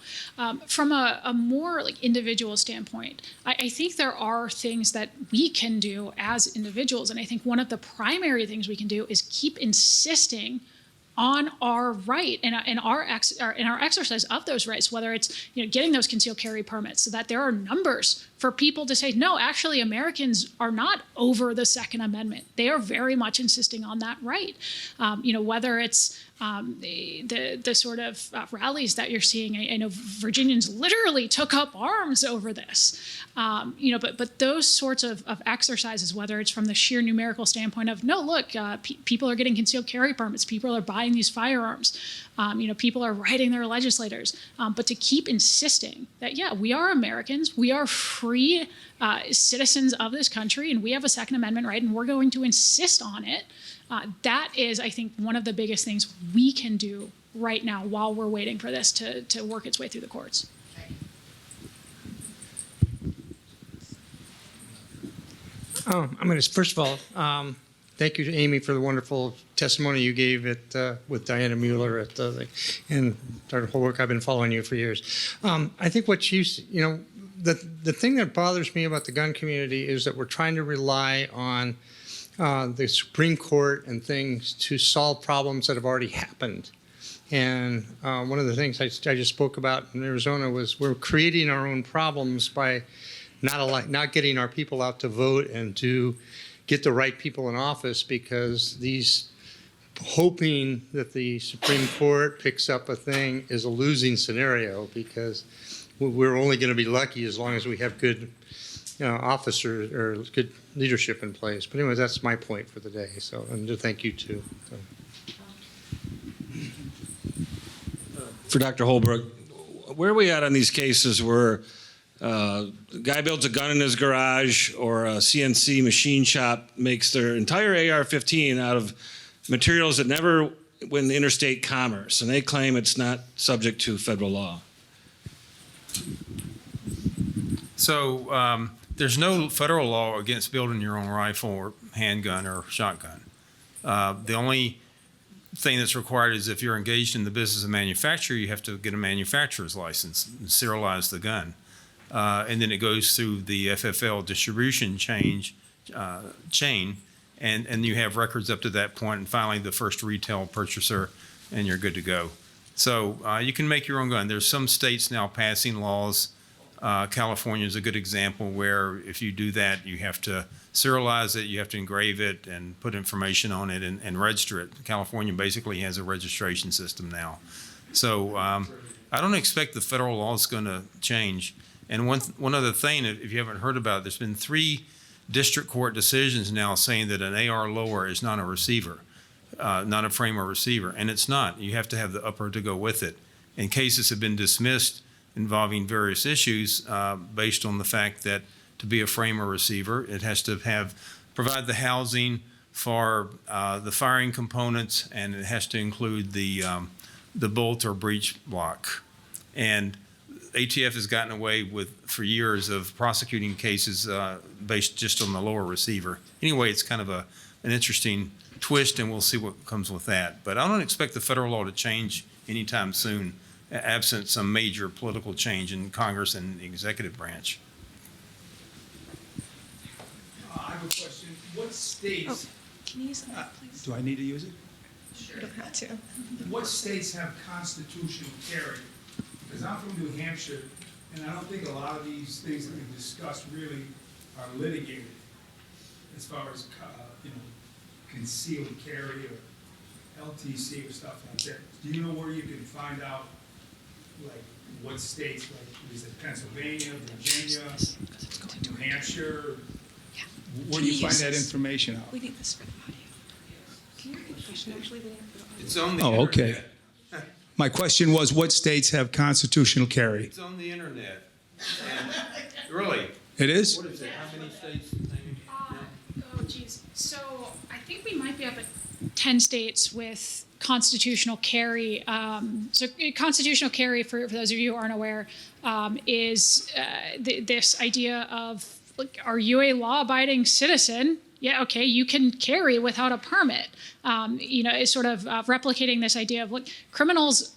From a more individual standpoint, I think there are things that we can do as individuals, and I think one of the primary things we can do is keep insisting on our right and in our exercise of those rights, whether it's getting those concealed carry permits, so that there are numbers for people to say, no, actually Americans are not over the Second Amendment. They are very much insisting on that right. Whether it's the sort of rallies that you're seeing. I know Virginians literally took up arms over this. But those sorts of exercises, whether it's from the sheer numerical standpoint of, no, look, people are getting concealed carry permits, people are buying these firearms, people are writing their legislators, but to keep insisting that, yeah, we are Americans, we are free citizens of this country, and we have a Second Amendment right, and we're going to insist on it. That is, I think, one of the biggest things we can do right now while we're waiting for this to work its way through the courts. I'm going to, first of all, thank you to Amy for the wonderful testimony you gave with Diana Mueller and Dr. Halbrook. I've been following you for years. I think what the thing that bothers me about the gun community is that we're trying to rely on the Supreme Court and things to solve problems that have already happened. And one of the things I just spoke about in Arizona was we're creating our own problems by not getting our people out to vote and to get the right people in office, because hoping that the Supreme Court picks up a thing is a losing scenario, because we're only going to be lucky as long as we have good officers or good leadership in place. But anyway, that's my point for the day. So, and to thank you too. So. For Dr. Halbrook, where are we at on these cases where a guy builds a gun in his garage, or a CNC machine shop makes their entire AR-15 out of materials that never went interstate commerce, and they claim it's not subject to federal law? So there's no federal law against building your own rifle or handgun or shotgun. The only thing that's required is if you're engaged in the business of manufacture, you have to get a manufacturer's license and serialize the gun. And then it goes through the FFL distribution chain, and you have records up to that point, and finally the first retail purchaser, and you're good to go. So you can make your own gun. There's some states now passing laws California is a good example where if you do that, you have to serialize it, you have to engrave it and put information on it and register it. California basically has a registration system now. So I don't expect the federal law is going to change. And one other thing, if you haven't heard about it, there's been 3 district court decisions now saying that an AR lower is not a receiver, not a frame or receiver, and it's not. You have to have the upper to go with it. And cases have been dismissed involving various issues based on the fact that to be a frame or receiver, it has to provide the housing for the firing components, and it has to include the bolt or breech block. And ATF has gotten away with, for years, of prosecuting cases based just on the lower receiver. Anyway, it's kind of an interesting twist, and we'll see what comes with that. But I don't expect the federal law to change anytime soon, absent some major political change in Congress and the executive branch. I have a question. What states, Can you use that, please? do I need to use it? You don't have to. What states have constitutional carry? Because I'm from New Hampshire, and I don't think a lot of these things that we've discussed really are litigated as far as, concealed carry or LTC or stuff like that. Do you know where you can find out, like, what states, like, is it Pennsylvania, Virginia, New Hampshire? Where do you find that information out? We need this for the audio. Can you repeat the question? Actually, we need it for the audio. It's on the Oh, internet. okay. My question was, what states have constitutional carry? It's on the internet. And really, It is? what is it? How many states? Oh, geez. So I think we might be up at 10 states with constitutional carry. So constitutional carry, for those of you who aren't aware, is this idea of, like, are you a law-abiding citizen? Yeah, okay, you can carry without a permit. It's sort of replicating this idea of, look, criminals,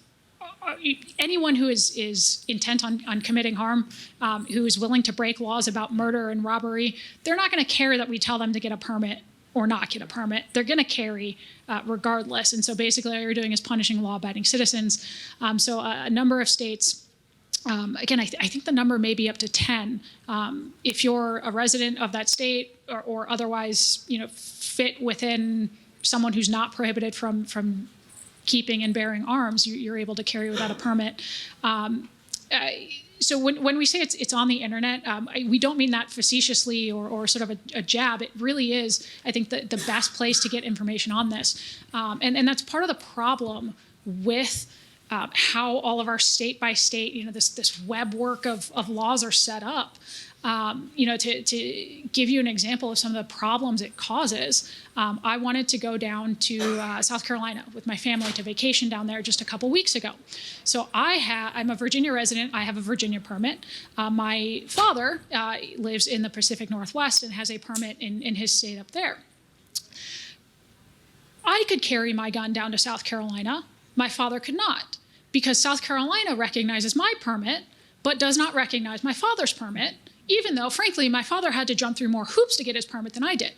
anyone who is intent on committing harm, who is willing to break laws about murder and robbery, they're not going to care that we tell them to get a permit or not get a permit. They're going to carry regardless. And so basically all you're doing is punishing law-abiding citizens. So a number of states, again, I think the number may be up to 10. If you're a resident of that state or otherwise, fit within someone who's not prohibited from keeping and bearing arms, you're able to carry without a permit. So when we say it's on the internet, we don't mean that facetiously or sort of a jab. It really is, I think, the best place to get information on this. And that's part of the problem with how all of our state by state, this web work of laws are set up. To give you an example of some of the problems it causes, I wanted to go down to South Carolina with my family to vacation down there just a couple weeks ago. So I'm a Virginia resident. I have a Virginia permit. My father lives in the Pacific Northwest and has a permit in his state up there. I could carry my gun down to South Carolina. My father could not, because South Carolina recognizes my permit, but does not recognize my father's permit, even though, frankly, my father had to jump through more hoops to get his permit than I did.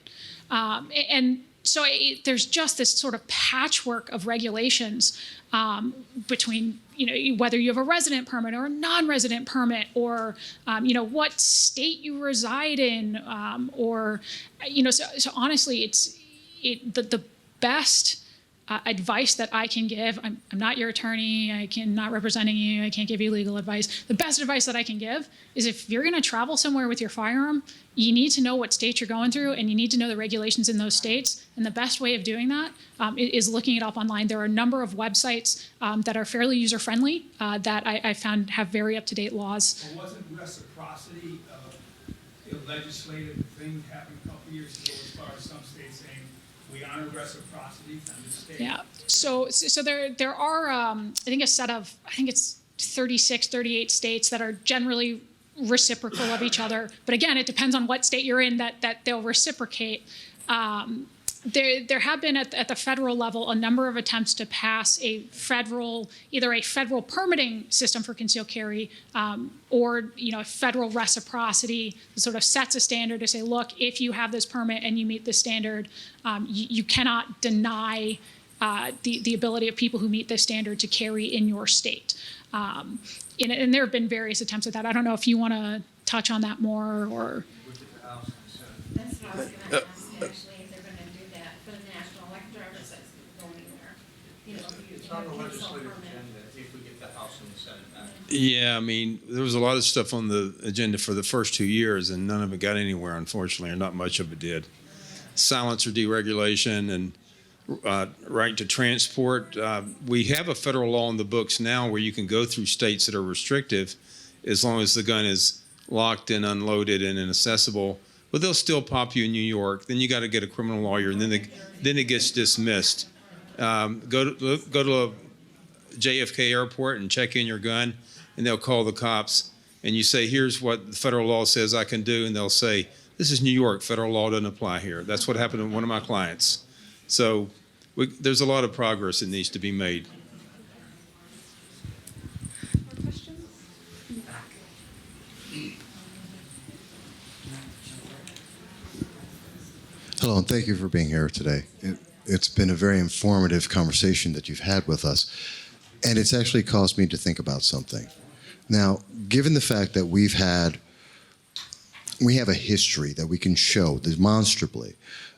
And so there's just this sort of patchwork of regulations between, whether you have a resident permit or a non-resident permit, or, what state you reside in, so honestly, the best advice that I can give. I'm not your attorney. I'm not representing you. I can't give you legal advice. The best advice that I can give is, if you're going to travel somewhere with your firearm, you need to know what state you're going through, and you need to know the regulations in those states. And the best way of doing that is looking it up online. There are a number of websites that are fairly user-friendly that I found have very up-to-date laws. Well, wasn't reciprocity a legislative thing that happened a couple years ago, as far as some states saying we honor reciprocity from the state? Yeah. So there are I think it's 36, 38 states that are generally reciprocal of each other. But again, it depends on what state you're in that they'll reciprocate. There have been at the federal level a number of attempts to pass either a federal permitting system for concealed carry, or a federal reciprocity that sort of sets a standard to say, look, if you have this permit and you meet the standard, you cannot deny the ability of people who meet this standard to carry in your state. And there have been various attempts at that. I don't know if you want to touch on that more or. That's what I was going to ask, actually, if they're going to do that for the national elector, that's going anywhere. You know, It's on the legislative agenda if we get the House and the Senate back. Yeah, I mean, there was a lot of stuff on the agenda for the first 2 years, and none of it got anywhere, unfortunately, or not much of it did. Silencer deregulation and right to transport. We have a federal law in the books now where you can go through states that are restrictive as long as the gun is locked and unloaded and inaccessible, but they'll still pop you in New York. Then you got to get a criminal lawyer, and then it gets dismissed. Go to a JFK airport and check in your gun, and they'll call the cops, and you say, here's what the federal law says I can do, and they'll say, this is New York, federal law doesn't apply here. That's what happened to one of my clients. So there's a lot of progress that needs to be made. More questions? In the back. Hello, and thank you for being here today. It's been a very informative conversation that you've had with us, and it's actually caused me to think about something. Now, given the fact that we have a history that we can show demonstrably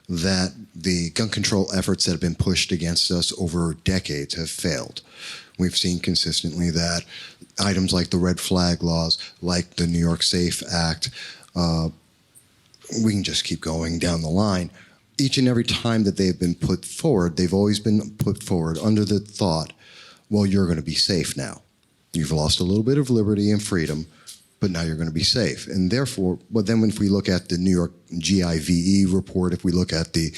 that the gun control efforts that have been pushed against us over decades have failed. We've seen consistently that items like the red flag laws, like the New York SAFE Act, we can just keep going down the line. Each and every time that they've been put forward, they've always been put forward under the thought, well, you're going to be safe now. You've lost a little bit of liberty and freedom, but now you're going to be safe. And therefore, but then if we look at the New York GIVE report, if we look at the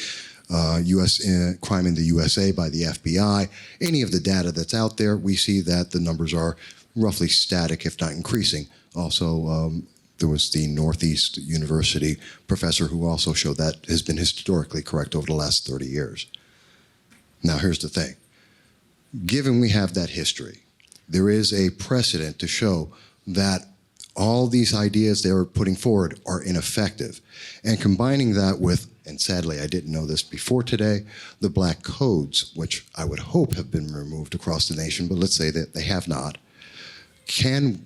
U.S. crime in the USA by the FBI, any of the data that's out there, we see that the numbers are roughly static, if not increasing. Also, there was the Northeast University professor who also showed that has been historically correct over the last 30 years. Now, here's the thing. Given we have that history, there is a precedent to show that all these ideas they were putting forward are ineffective. And combining that with, and sadly I didn't know this before today, the black codes, which I would hope have been removed across the nation, but let's say that they have not. Can't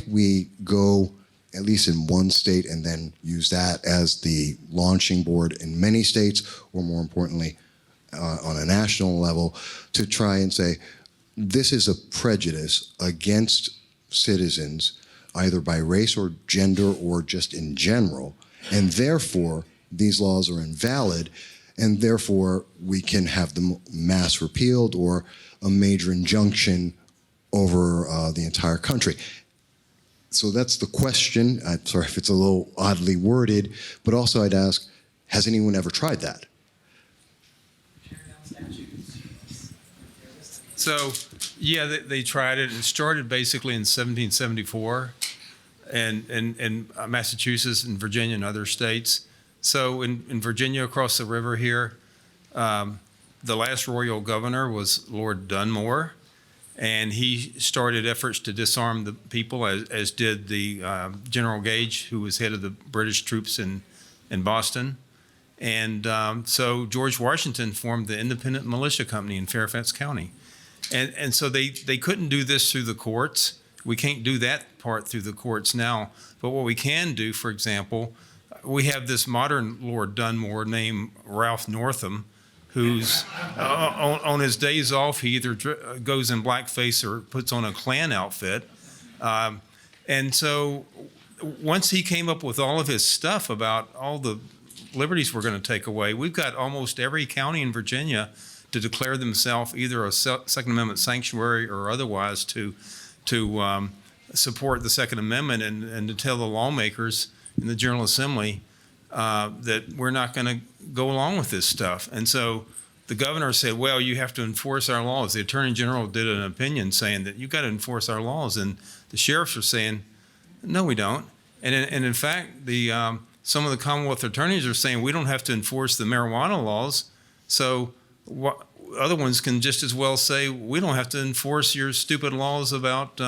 we go at least in one state and then use that as the launching board in many states, or more importantly, on a national level, to try and say, this is a prejudice against citizens, either by race or gender or just in general, and therefore these laws are invalid, and therefore we can have them mass repealed or a major injunction over the entire country. So that's the question. I'm sorry if it's a little oddly worded, but also I'd ask, has anyone ever tried that? So, yeah, they tried it. It started basically in 1774 in Massachusetts and Virginia and other states. So in Virginia, across the river here, the last royal governor was Lord Dunmore, and he started efforts to disarm the people, as did the General Gage, who was head of the British troops in Boston. And so George Washington formed the Independent Militia Company in Fairfax County. And so they couldn't do this through the courts. We can't do that part through the courts now. But what we can do, for example, we have this modern Lord Dunmore named Ralph Northam, who's on his days off, he either goes in blackface or puts on a Klan outfit. And so once he came up with all of his stuff about all the liberties we're going to take away, we've got almost every county in Virginia to declare themselves either a Second Amendment sanctuary or otherwise to support the Second Amendment and to tell the lawmakers in the General Assembly that we're not going to go along with this stuff. And so the governor said, well, you have to enforce our laws. The Attorney General did an opinion saying that you've got to enforce our laws. And the sheriffs are saying, no, we don't. And in fact, some of the Commonwealth attorneys are saying we don't have to enforce the marijuana laws. So other ones can just as well say, we don't have to enforce your stupid laws about,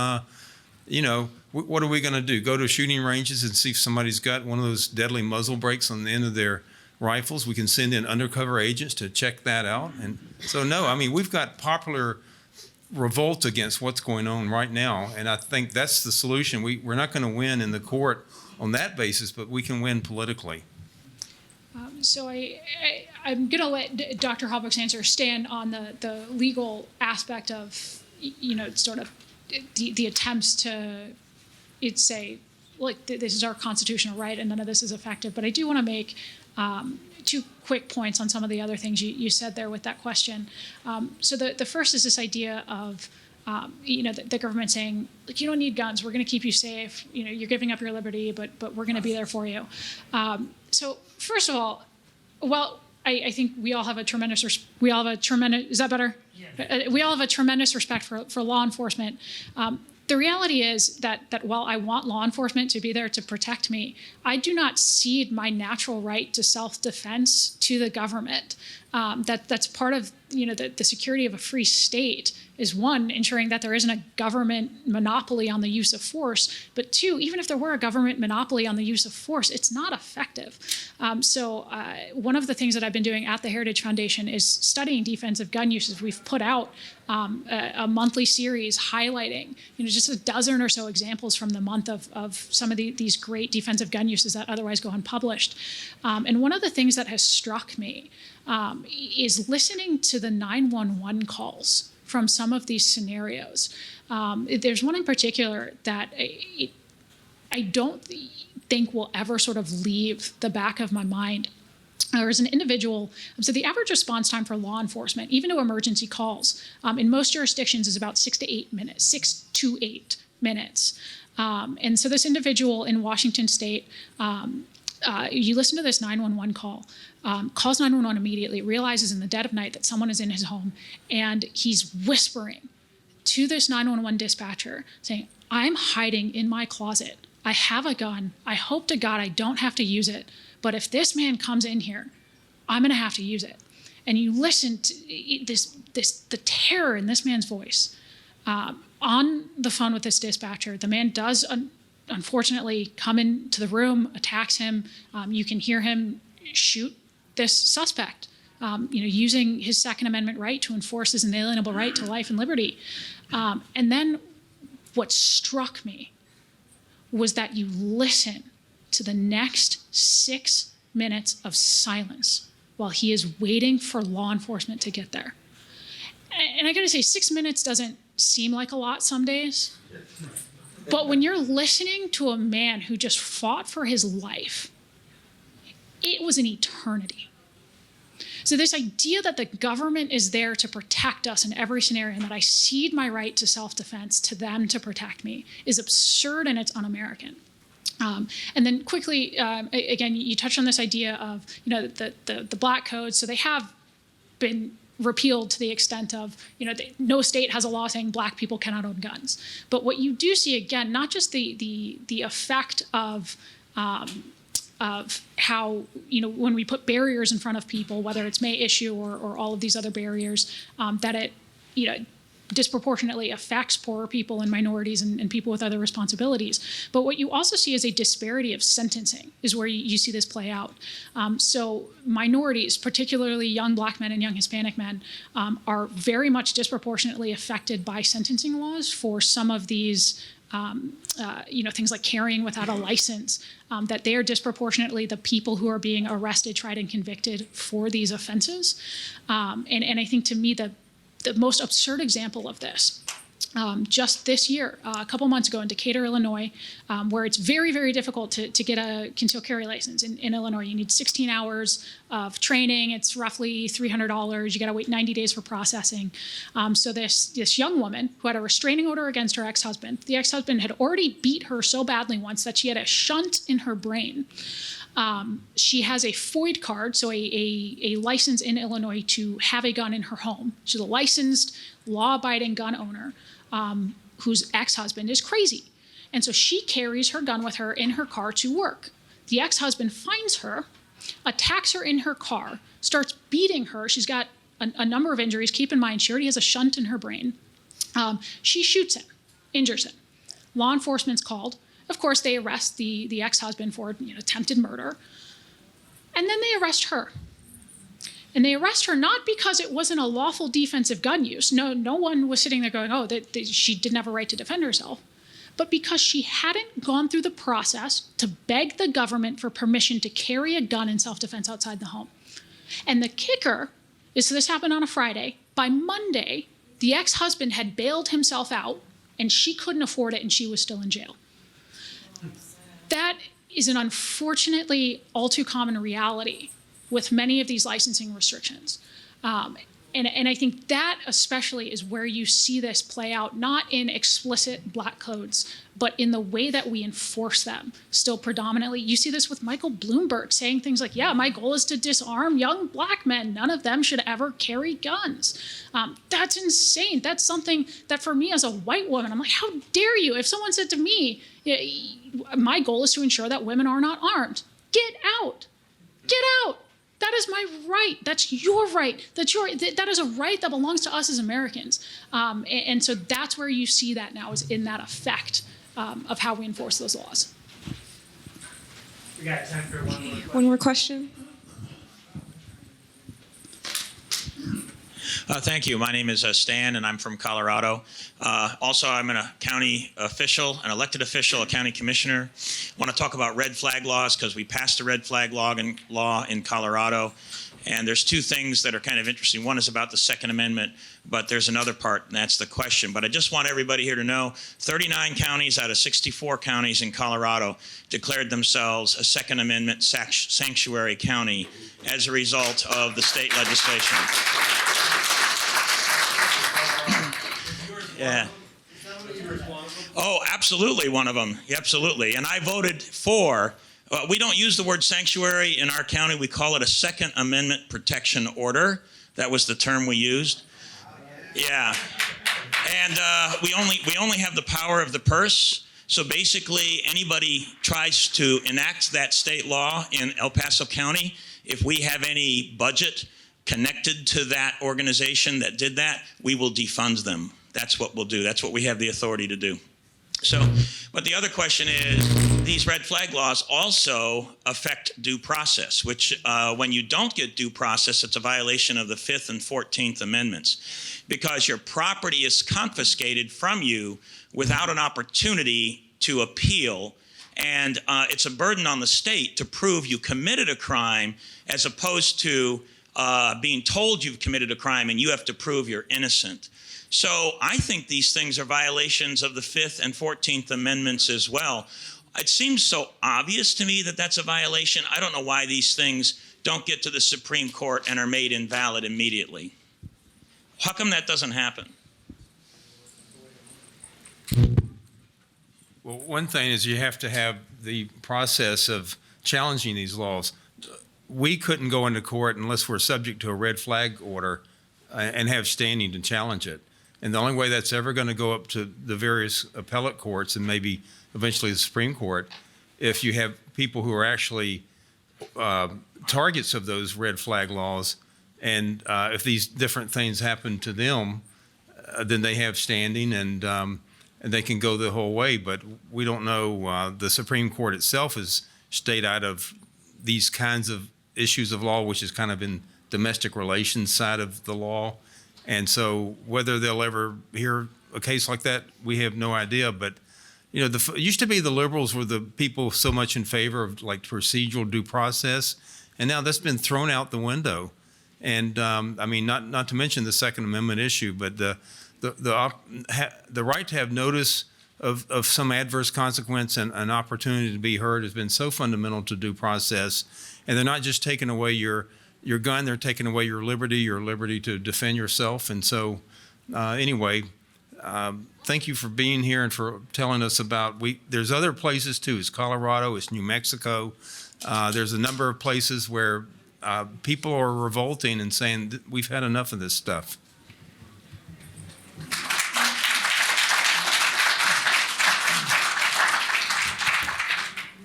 what are we going to do? Go to shooting ranges and see if somebody's got one of those deadly muzzle brakes on the end of their rifles. We can send in undercover agents to check that out. And so, no, I mean, we've got popular revolt against what's going on right now, and I think that's the solution. We're not going to win in the court on that basis, but we can win politically. So I'm going to let Dr. Halbrook's answer stand on the legal aspect of, sort of the attempts to say, like, this is our constitutional right and none of this is effective. But I do want to make two quick points on some of the other things you said there with that question. So the first is this idea of, the government saying, like, you don't need guns, we're going to keep you safe, you're giving up your liberty, but we're going to be there for you. So first of all, well, I think we all have a tremendous, is that better? Yeah. We all have a tremendous respect for law enforcement. The reality is that while I want law enforcement to be there to protect me, I do not cede my natural right to self-defense to the government. That's part of the security of a free state is, one, ensuring that there isn't a government monopoly on the use of force, but two, even if there were a government monopoly on the use of force, it's not effective. So one of the things that I've been doing at the Heritage Foundation is studying defensive gun uses. We've put out a monthly series highlighting just a dozen or so examples from the month of some of these great defensive gun uses that otherwise go unpublished. And one of the things that has struck me is listening to the 911 calls from some of these scenarios. There's one in particular that I don't think will ever sort of leave the back of my mind. There's an individual, so the average response time for law enforcement, even to emergency calls, in most jurisdictions is about 6 to 8 minutes. And so this individual in Washington State, you listen to this 911 call, calls 911 immediately, realizes in the dead of night that someone is in his home, and he's whispering to this 911 dispatcher saying, I'm hiding in my closet. I have a gun. I hope to God I don't have to use it. But if this man comes in here, I'm going to have to use it. And you listen to the terror in this man's voice. On the phone with this dispatcher, the man does unfortunately come into the room, attacks him. You can hear him shoot this suspect, using his Second Amendment right to enforce his inalienable right to life and liberty. And then what struck me was that you listen to the next 6 minutes of silence while he is waiting for law enforcement to get there. And I gotta say, 6 minutes doesn't seem like a lot some days, but when you're listening to a man who just fought for his life, it was an eternity. So this idea that the government is there to protect us in every scenario and that I cede my right to self-defense to them to protect me is absurd and it's un-American. And then quickly, again, you touched on this idea of the black codes. So they have been repealed to the extent of no state has a law saying black people cannot own guns. But what you do see again, not just the effect of how when we put barriers in front of people, whether it's May issue or all of these other barriers, that it disproportionately affects poorer people and minorities and people with other responsibilities. But what you also see is a disparity of sentencing is where you see this play out. So minorities, particularly young black men and young Hispanic men, are very much disproportionately affected by sentencing laws for some of these things like carrying without a license, that they are disproportionately the people who are being arrested, tried, and convicted for these offenses. And I think to me the most absurd example of this, just this year, a couple months ago in Decatur, Illinois, where it's very, very difficult to get a concealed carry license in Illinois. You need 16 hours of training. It's roughly $300. You got to wait 90 days for processing. So this young woman who had a restraining order against her ex-husband, the ex-husband had already beat her so badly once that she had a shunt in her brain. She has a FOID card, so a license in Illinois to have a gun in her home. She's a licensed, law-abiding gun owner whose ex-husband is crazy. And so she carries her gun with her in her car to work. The ex-husband finds her, attacks her in her car, starts beating her. She's got a number of injuries. Keep in mind, she already has a shunt in her brain. She shoots him, injures him. Law enforcement's called. Of course, they arrest the ex-husband for attempted murder. And then they arrest her. And they arrest her not because it wasn't a lawful defensive gun use. No one was sitting there going, oh, she didn't have a right to defend herself. But because she hadn't gone through the process to beg the government for permission to carry a gun in self-defense outside the home. And the kicker is, so this happened on a Friday. By Monday, the ex-husband had bailed himself out, and she couldn't afford it, and she was still in jail. That is an unfortunately all too common reality with many of these licensing restrictions. And I think that especially is where you see this play out, not in explicit black codes, but in the way that we enforce them still predominantly. You see this with Michael Bloomberg saying things like, yeah, my goal is to disarm young black men. None of them should ever carry guns. That's insane. That's something that for me as a white woman, I'm like, how dare you? If someone said to me, my goal is to ensure that women are not armed, get out. Get out. That is my right. That's your right. That is a right that belongs to us as Americans. And so that's where you see that now, is in that effect of how we enforce those laws. We got time for one more question. One more question. Thank you. My name is Stan, and I'm from Colorado. Also, I'm a county official, an elected official, a county commissioner. I want to talk about red flag laws because we passed a red flag law in Colorado. And there's two things that are kind of interesting. One is about the Second Amendment, but there's another part, and that's the question. But I just want everybody here to know 39 counties out of 64 counties in Colorado declared themselves a Second Amendment sanctuary county as a result of the state legislation. Yeah. Oh, absolutely, one of them. Absolutely. And I voted for. We don't use the word sanctuary in our county. We call it a Second Amendment protection order. That was the term we used. Yeah. And we only have the power of the purse. So basically, anybody tries to enact that state law in El Paso County, if we have any budget connected to that organization that did that, we will defund them. That's what we'll do. That's what we have the authority to do. So, but the other question is, these red flag laws also affect due process, which when you don't get due process, it's a violation of the 5th and 14th Amendments, because your property is confiscated from you without an opportunity to appeal. And it's a burden on the state to prove you committed a crime, as opposed to being told you've committed a crime and you have to prove you're innocent. So I think these things are violations of the 5th and 14th Amendments as well. It seems so obvious to me that that's a violation. I don't know why these things don't get to the Supreme Court and are made invalid immediately. How come that doesn't happen? Well, one thing is you have to have the process of challenging these laws. We couldn't go into court unless we're subject to a red flag order and have standing to challenge it. And the only way that's ever going to go up to the various appellate courts and maybe eventually the Supreme Court, if you have people who are actually targets of those red flag laws, and if these different things happen to them, then they have standing and they can go the whole way. But we don't know. The Supreme Court itself has stayed out of these kinds of issues of law, which is kind of in domestic relations side of the law. And so whether they'll ever hear a case like that, we have no idea. But, you know, it used to be the liberals were the people so much in favor of like procedural due process. And now that's been thrown out the window. And I mean, not to mention the Second Amendment issue, but the right to have notice of some adverse consequence and an opportunity to be heard has been so fundamental to due process. And they're not just taking away your gun, they're taking away your liberty to defend yourself. And so anyway, thank you for being here and for telling us about, there's other places too. It's Colorado, it's New Mexico. There's a number of places where people are revolting and saying, we've had enough of this stuff.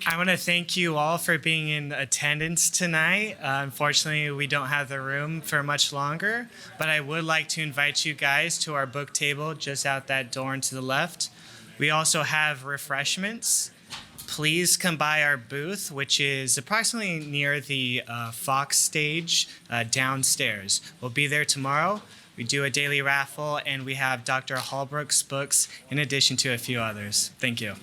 I want to thank you all for being in attendance tonight. Unfortunately, we don't have the room for much longer, but I would like to invite you guys to our book table just out that door and to the left. We also have refreshments. please come by our booth, which is approximately near the Fox stage downstairs. We'll be there tomorrow. We do a daily raffle, and we have Dr. Halbrook's books in addition to a few others. Thank you.